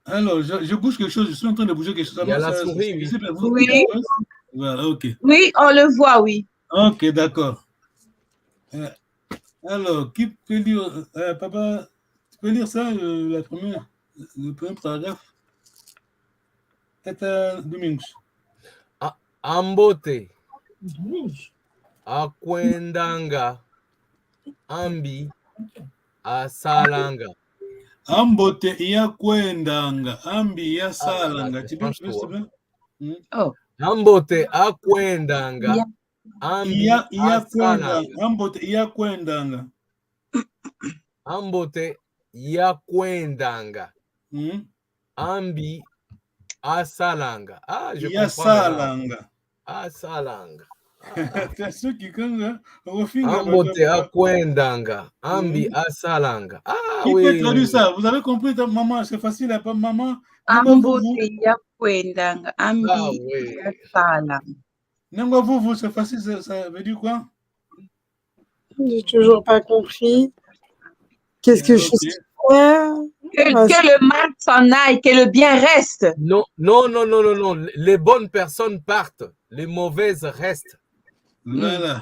Alors, je bouge quelque chose. Je suis en train de bouger quelque chose. Il y a la souris, oui. Oui. Voilà, ok. Oui, on le voit, oui. Ok, d'accord. Alors, qui peut lire, papa, tu peux lire ça, le premier paragraphe? Tata Domingos. Ambote akwendanga ambi asalanga. Ambote yakwendanga ambi yasalanga. Tu peux s'il te plaît? Oh. Ambote akwendanga ambi asalanga. Ambote yakwendanga. Ambote yakwendanga ambi asalanga. Ah, je comprends. Yasalanga. Asalanga. Ambote akwendanga ambi asalanga. Ah qui oui. peut traduire ça? Vous avez compris, maman? C'est facile, maman. Ambote yakwendanga ambi asalanga. Nengwa vous, c'est facile, ça veut dire quoi? J'ai toujours pas compris. Qu'est-ce que je fais? Que le mal s'en aille, que le bien reste. Non. Les bonnes personnes partent, les mauvaises restent. Voilà.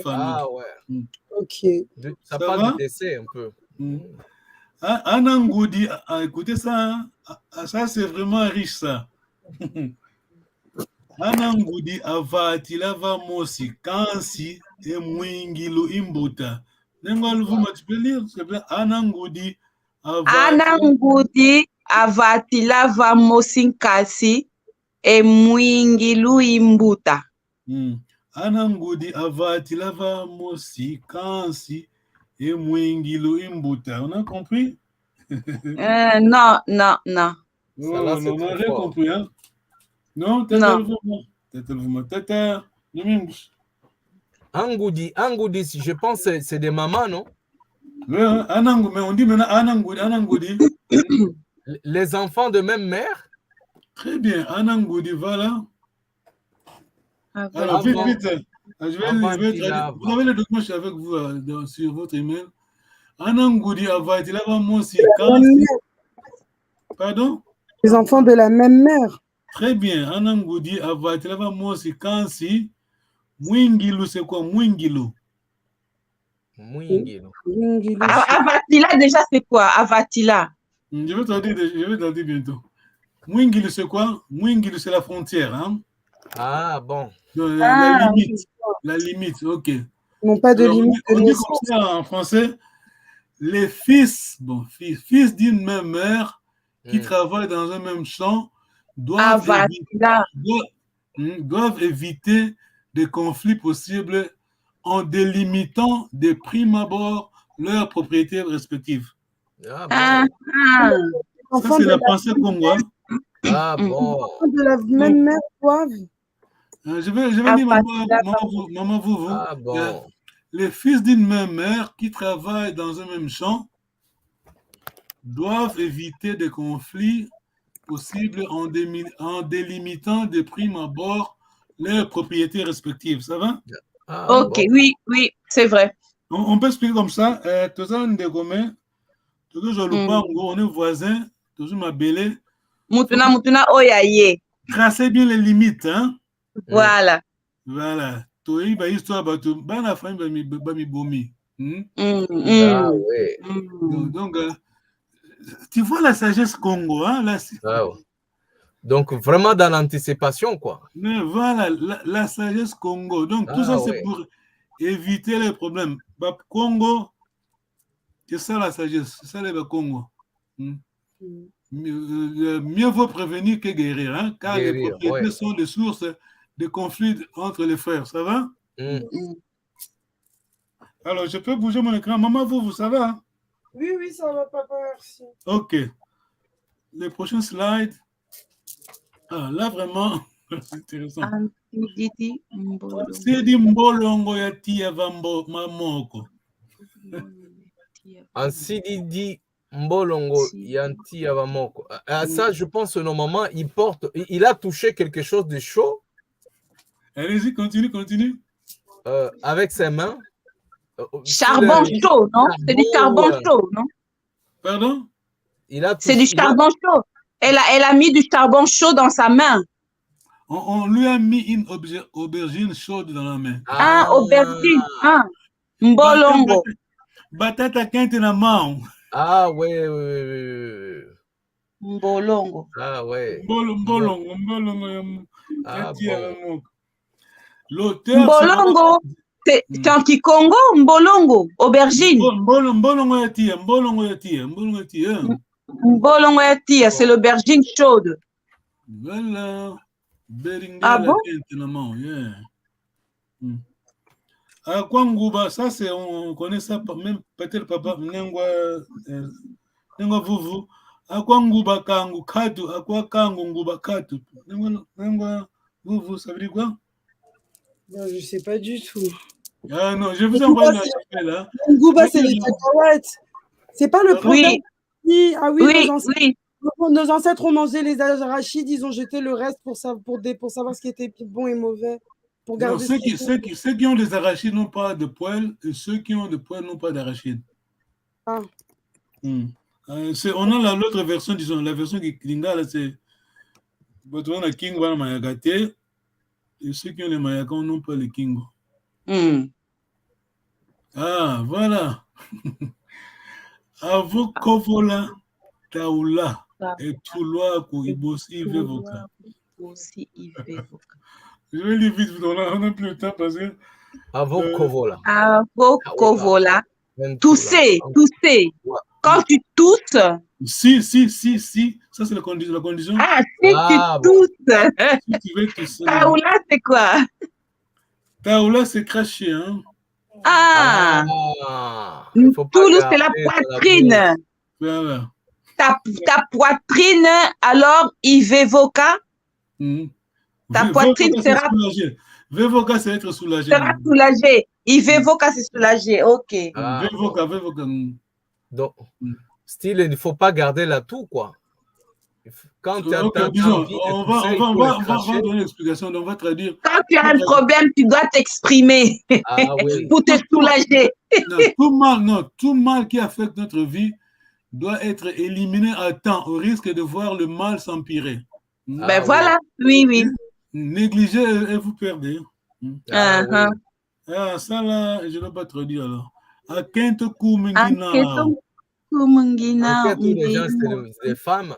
Ah ouais. Ok. Ça parle du décès un peu. Anangoudi, écoutez ça, ça c'est vraiment riche ça. Anangoudi avati lava mosi kansi e mwingilo imbuta. Tu peux lire, s'il te plaît? Anangoudi avati lava mosi kansi e mwingilo imbuta. Anangudi avati lava mosi kansi et mwingilo imbuta. On a compris? Non. Oh, on n'a rien compris, hein? Non, Tata Domingos. Angoudi, je pense que c'est des mamans, non? Oui, mais on dit maintenant Anangoudi. Les enfants de même mère? Très bien, Anangoudi, voilà. Alors, vite. Je vais traduire. Vous avez le document avec vous sur votre email. Anangoudi avati lava mosi kansi. Pardon? Les enfants de la même mère. Très bien. Anangoudi avati lava mosi kansi. Mwingilu, c'est quoi? Mwingilu. Avatila, déjà, c'est quoi? Avatila. Je vais traduire bientôt. Mwingilu, c'est quoi? Mwingilu, c'est la frontière. Hein? Ah, bon. La limite, ok. Non, pas de limite. On dit comme ça en français, les fils d'une même mère qui travaillent dans un même champ doivent éviter des conflits possibles en délimitant de prime abord leurs propriétés respectives. Ah, bon. Ça, c'est la pensée congolaise. Ah, bon. Les enfants de la même mère doivent. Je vais dire, maman, vous. Ah, bon. Les fils d'une même mère qui travaillent dans un même champ doivent éviter des conflits possibles en délimitant de prime abord leurs propriétés respectives. Ça va? Ah, ok, bon. Oui, c'est vrai. On peut expliquer comme ça. Toujours on est voisins, toujours ma belle. Mutuna oyaye. Tracez bien les limites. Hein? Voilà. Toi, histoire bana famille bami bomi. Ah ouais. Donc tu vois la sagesse Congo, hein, là. Donc vraiment dans l'anticipation, quoi. Mais voilà la sagesse Congo. Donc tout ça c'est pour éviter les problèmes. Congo, c'est ça la sagesse, c'est ça le Congo. Mieux vaut prévenir que guérir, hein, car les propriétés sont les sources de conflits entre les frères. Ça va? Alors, je peux bouger mon écran. Maman, vous, ça va? Hein? Oui, oui, ça va, papa, merci. OK. Les prochains slides. Ah, là, vraiment, c'est intéressant. Sidi Mbolongo ya tia vambo mamoko. Ansididi Mbolongo Yanti Avamoko. Ça, je pense que normalement, il a touché quelque chose de chaud. Allez-y, continue. Avec ses mains. Charbon chaud, non? C'est du charbon chaud, non? Pardon? C'est du charbon chaud. Elle a mis du charbon chaud dans sa main. On lui a mis une aubergine chaude dans la main. Aubergine. Mbolongo. Batata quinte na mão. Ah, oui. Mbolongo. Ah, ouais. Mbolongo. L'auteur. Mbolongo. C'est en Kikongo, Mbolongo, aubergine. Mbolongo ya tia. Mbolongo ya tia, c'est l'aubergine chaude. Voilà. Ah bon? Kwanguba, ça c'est, on connaît ça même peut-être papa Nengwa vuvu. Kwanguba kangu katu, kangu nguba katu. Nengwa vuvu, ça veut dire quoi? Non, je sais pas du tout. Ah non, je vous envoie la chapelle là. Nguba, c'est les cacahuètes. C'est pas le problème. Oui. Ah oui, nos ancêtres ont mangé les arachides, ils ont jeté le reste pour savoir ce qui était bon et mauvais. Pour garder ceux qui ont des arachides n'ont pas de poils et ceux qui ont des poils n'ont pas d'arachides. Ah. On a l'autre version, disons, la version qui Lingala, c'est Botoana King Wana Mayagate et ceux qui ont les Mayakans n'ont pas les Kingo. Ah, voilà. Avo Kovola Taoula et Touloa Ibosi Vevoka. Je vais lire vite, on n'a plus le temps parce que. Avo Kovola. Avo Kovola. Tousser. Quand tu tousses. Si. Ça, c'est la condition. Ah, si tu tousses. Si tu veux tousser. Taoula, c'est quoi? Taoula, c'est cracher. Hein? Toulouse, c'est la poitrine. Voilà. Ta poitrine, alors, Ivevoka. Ta poitrine sera. Vevoka, c'est être soulagé. Sera soulagé. Ivevoka, c'est soulagé. Ok. Vevoka. Donc, style, il ne faut pas garder la toux, quoi. Quand tu as on va donner l'explication, on va traduire. Quand tu as un problème, tu dois t'exprimer pour te soulager. Tout mal qui affecte notre vie doit être éliminé à temps, au risque de voir le mal s'empirer. Voilà, oui. Négligez et vous perdez. Ça là, je ne vais pas traduire alors. Akento Kumingina. Les gens, c'est des femmes.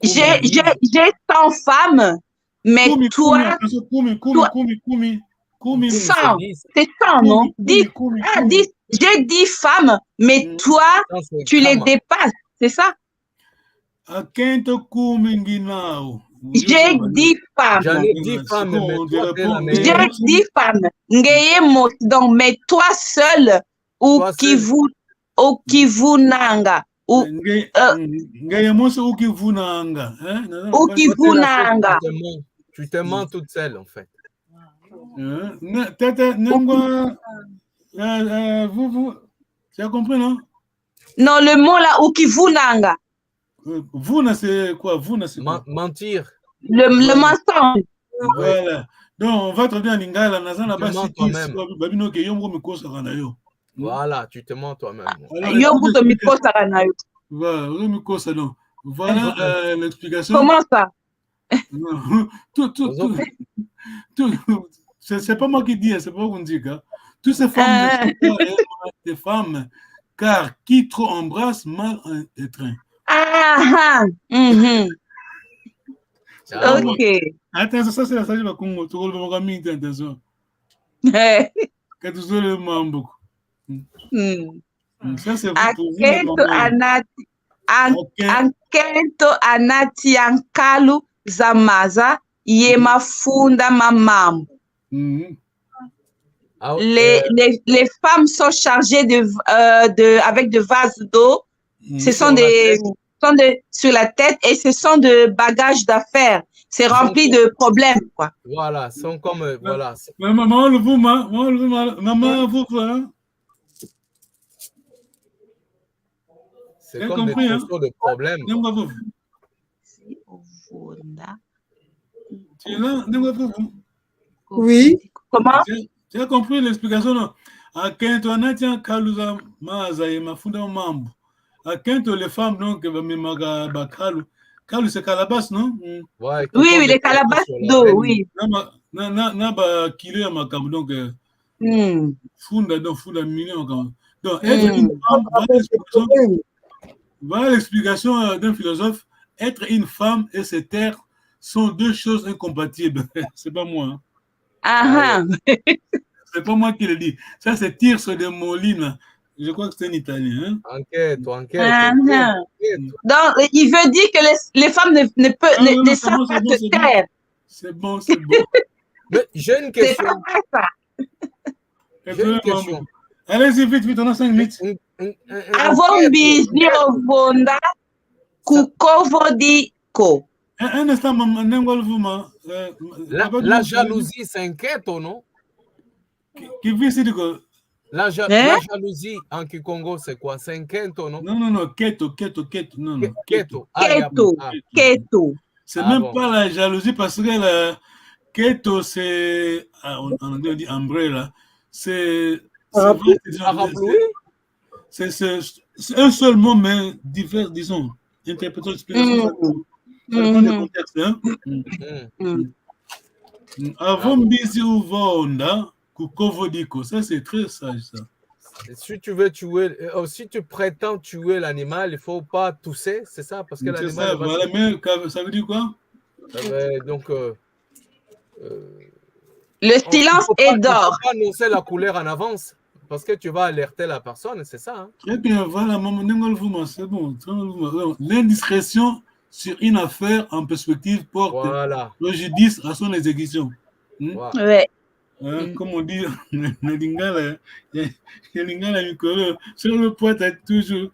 J'ai 100 femmes, mais toi, Kumi. 100, c'est 100, non? 10. J'ai 10 femmes, mais toi, tu les dépasses, c'est ça? J'ai 10 femmes. J'en ai 10 femmes, J'ai 10 femmes. Donc, mais toi seul, ou Kivunanga. Tu te mens toute seule, en fait. Vous, tu as compris, non? Non, le mot là, Ukivunanga. Vuna, c'est quoi? Vuna, c'est quoi? Mentir. Le mensonge. Voilà. Donc, on va traduire en lingala. Voilà, tu te mens toi-même. Voilà l'explication. Comment ça? C'est pas moi qui dis, c'est pas vous me dites. Toutes ces femmes des femmes, car qui trop embrasse, mal étreint. Ok. Attention, ça c'est la sagesse du Congo. Tu vois, attention. Que tu sois le mambo. Ça c'est pour vous. Ankento anati ankalu zamaza Yemafunda Mamam. Les femmes sont chargées avec de vases d'eau. Ce sont sur la tête et ce sont de bagages d'affaires. C'est rempli de problèmes, quoi. Voilà, sont comme voilà. Maman, maman, vous voilà. C'est comme des questions de problèmes. Tu es là, Oui. Comment? Tu as compris l'explication, non? À Kento, on a tiens Kaluza Maza et Mafunda Mambo. À Kento, les femmes, donc, Kalu, c'est calabasse, non? Ouais, oui, les calabasses d'eau, oui. Naba kilo ma kam donc funda million comme donc voilà l'explication d'un philosophe. Être une femme et se taire sont deux choses incompatibles. C'est pas moi. Hein. C'est pas moi qui le dis. Ça c'est Tirso de Molina. Je crois que c'est un Italien. Enquête. Donc il veut dire que les femmes ne savent pas se taire. C'est bon. Mais j'ai une question. Allez-y, vite, on a 5 minutes. Avant bisio vonda kukovodiko. Un instant, la jalousie, c'est un keto, non? Qui vit ici, quoi? La jalousie en Kikongo, c'est quoi? C'est un keto, non? Non, keto. Non. Keto. Keto. C'est même pas la jalousie parce que la keto, c'est, en anglais on dit umbrella, c'est un seul mot, mais divers, disons, interprétation, explication. Ça dépend du contexte. Avant Bisi ou Vonda, Kukovodiko, ça c'est très sage, ça. Si tu veux tuer, si tu prétends tuer l'animal, il ne faut pas tousser, c'est ça? Parce que l'animal. Ça, voilà, mais ça veut dire quoi? Donc. Le silence est d'or. Tu ne peux pas annoncer la couleur en avance parce que tu vas alerter la personne, c'est ça? Hein? Très bien, voilà, c'est bon. L'indiscrétion sur une affaire en perspective porte préjudice à son exécution. Ouais. Comme on dit, sur le poids, tu as toujours.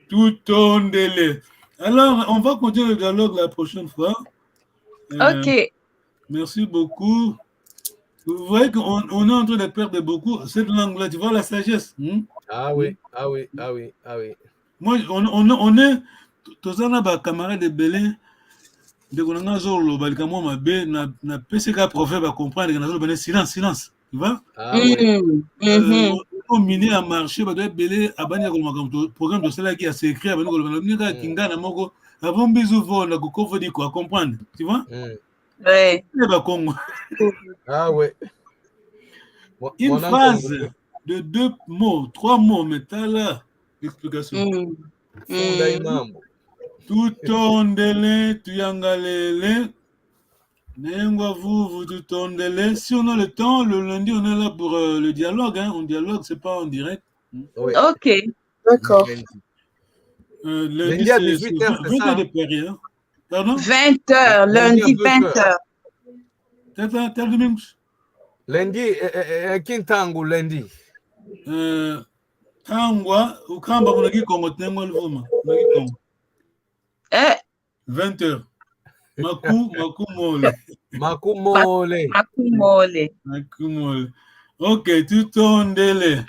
Tout ton délai. Alors, on va continuer le dialogue la prochaine fois. Ok. Merci beaucoup. Vous voyez qu'on est en train de perdre beaucoup cette langue-là. Tu vois la sagesse. Ah oui. Moi, on est tous les camarades de Belin. De qu'on a zolo, balkamo ma be na PCK prophète va comprendre que na zolo silence. Tu vois? Ah oui. On mine à marché, va doit belé à banya comme programme de cela qui a s'écrit avec nous comme kinga na moko avant bisou vol na ko dit quoi comprendre, tu vois? Ouais. Ah ouais. Une phrase de 2 mots, 3 mots, mais t'as là l'explication. Tout tondele, tu yangalele. Nengwa vous tout tondele. Si on a le temps, le lundi, on est là pour le dialogue. Hein. On dialogue, c'est pas en direct. Oui. Ok. D'accord. Lundi, à 18h, c'est ça? 20h de Paris. Hein. Pardon? 20h, lundi 20h. T'as le même? Lundi, Kintango, lundi. Tangwa, ou Kamba, on a dit qu'on a 20h. Makumole. Ok, tout en délai.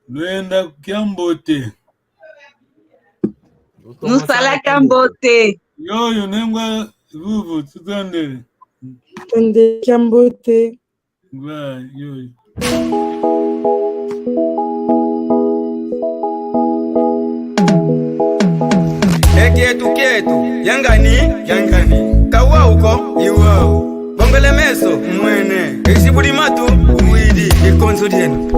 Luenda Kiambote. Nous sommes Kiambote. Yo, nengwa, vous, tout en délai. Luenda Kiambote. Ouais, yo. Kietu yangani kawa uko iwao bongele meso mwene isibudi matu mwidi ikonzo dienu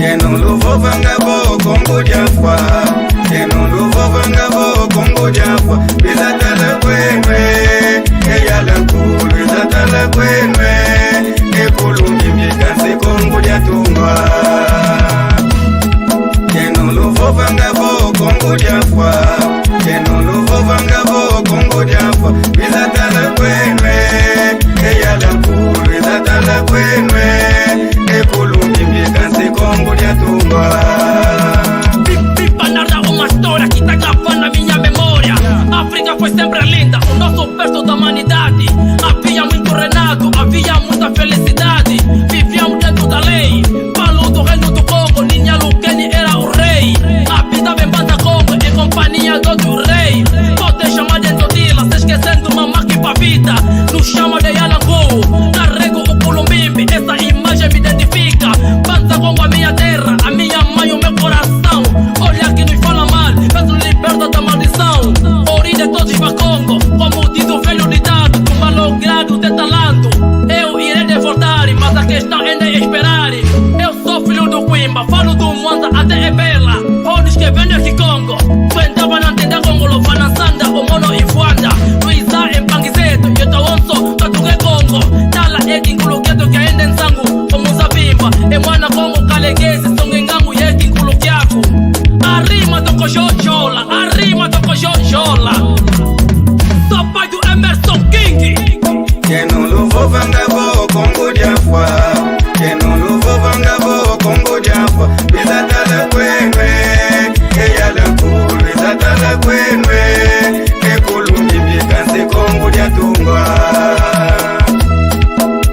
yeno luvo vangabo kongo jafwa yeno luvo vangabo kongo jafwa bizatala kwenwe eyala kulu bizatala kwenwe ekulungi mikansi kongo jatungwa vangavo Congo diafwa Kenulu vangavo Congo diafwa Bizatala kwenwe Eyala kuru Bizatala kwenwe Ekulungi mbikansi Congo diatumba Pipa narra uma história que tá gravando na minha memória. África foi sempre linda, o nosso berço da humanidade. Havia muito Renato, havia muita felicidade. Vivíamos dentro da lei. Paulo do reino do Congo, Ninha Lukeni era o rei. Habitava em Banda Congo, em companhia do outro rei. Pode chamar de Totila, se esquecendo mamá que pra vida. Nos chama de Yalangu, carrego o Culumbimbi. Essa imagem me identifica. Banda Congo, a minha terra, a minha mãe, o meu coração. Olha que nos fala mal, mas nos liberta da maldição. Origem de todos para Congo, como diz o velho ditado. Do malogrado de talento, eu irei devoltar, mas a questão ainda é esperar. Eu sou filho do Quimba, falo do Mwanza até Ebela. Olhos que vendem aqui Congo, vendava na tenda Congo, Lovana Sanda, o Mono e Fuanda. Luísa em Panguizeto, eu tô onso, Tatugue Congo. Tala Ekin Kuluketo que ainda em Sangu, como Zabimba. E Mwana Congo, Kaleguese, Songengangu e Ekin Kulukiaku. Arrima do Cojojola, arrima do Cojojola. Sou pai do Emerson King. Kenulu vangavo Congo diafwa Kenulu vangavo Congo diafwa Bizatala kwenwe Eyala kuru Bizatala kwenwe Ekulungi mbikansi Congo diatumba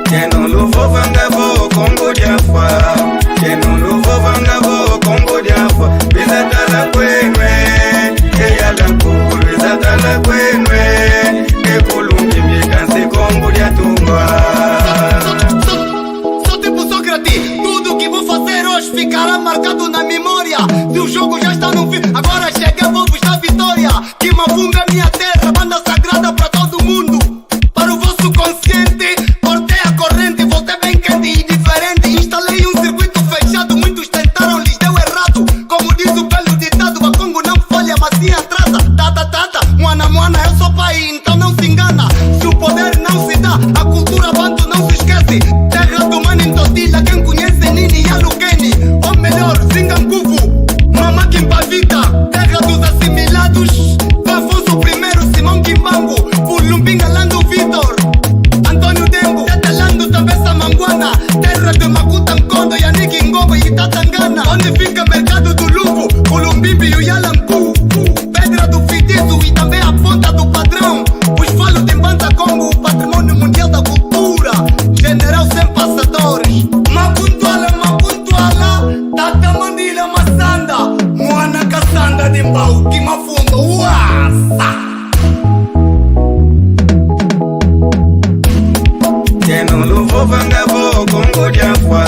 Kenulu vangavo Congo diafwa Kenulu vangavo Congo diafwa Bizatala kwenwe Eyala kuru Bizatala kwenwe Ekulungi mbikansi Congo diatumba Sou tipo Sócrates, tudo que vou fazer hoje ficará marcado na memória. Se o jogo já está no fim, agora cheguei, vou vos dar vitória. Que Mavunga é minha terra, banda sagrada para todo mundo. Para o vosso consciente, cortei a corrente, voltei bem quente e diferente. Instalei um circuito fechado, muitos tentaram, lhes deu errado. Como diz o velho ditado, a Congo não falha, mas sim atrasa. Tata, Mwana, eu sou pai, então não se engana. Se o poder não se dá, a cultura banto não se esquece. Terra do Mano em Totila, quem conhece Nini e Alukeni. Ou melhor, Zinganguvu, Mama Kimpavita. Terra dos assimilados, Afonso I, Simão Kimbangu. Pulumbinga, Lando Vitor, Antônio Dembo. Tetelando também Samanguana. Terra de Makuta Nkondo, Yannick Ngobo e Itatangana. Onde fica mercado do Luvo, Culumbimbi e o Yalangu. Pedra do Fitizo e também a ponta do padrão. Os falos de Banda Congo, patrimônio mundial da cultura. General sem passadores. Mapuntuala, Tata Mandila Massanda. Mwana Kassanda de Mbau, Kimafumba, Uasa. Kenulu vangavo Congo diafwa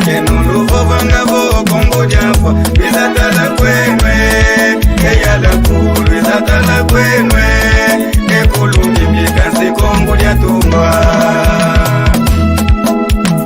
Kenulu vangavo Congo diafwa Bizatala kwenwe Eyala kuru Bizatala kwenwe Ekulungi mbikansi Congo diatumba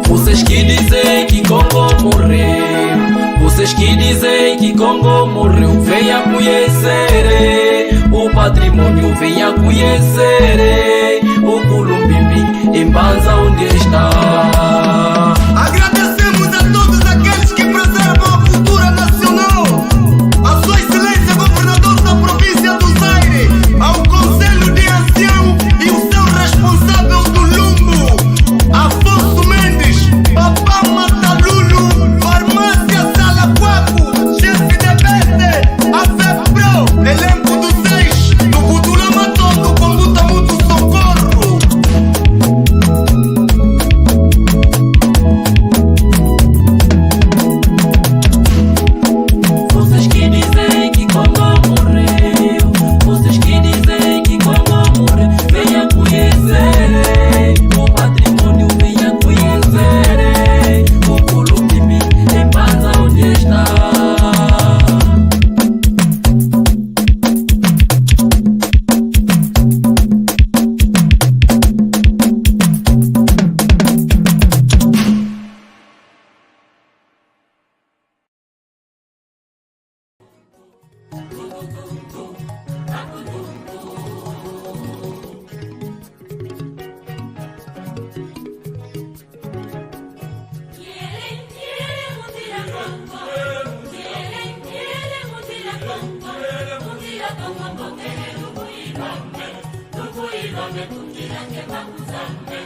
Vocês que dizem que Congo morreu, vocês que dizem que Congo morreu, venha conhecer o patrimônio, venha conhecer o Culumbimbi em Banza onde está. Agradecemos a todos aqueles que preservam a cultura nacional. A Sua Excelência Governador da Província do Zaire, ao Conselho de Ancião e o seu responsável do Lumbo, Afonso Mendes, Papá Matalulu, Farmácia Salaquaco, chefe de Bete, a FEPRO, elenco do 6, do Butulama todo, com Butamudo Socorro. Tukumbukeni ndugu Ibambe, tukuiombe tumjirake Makuzambe.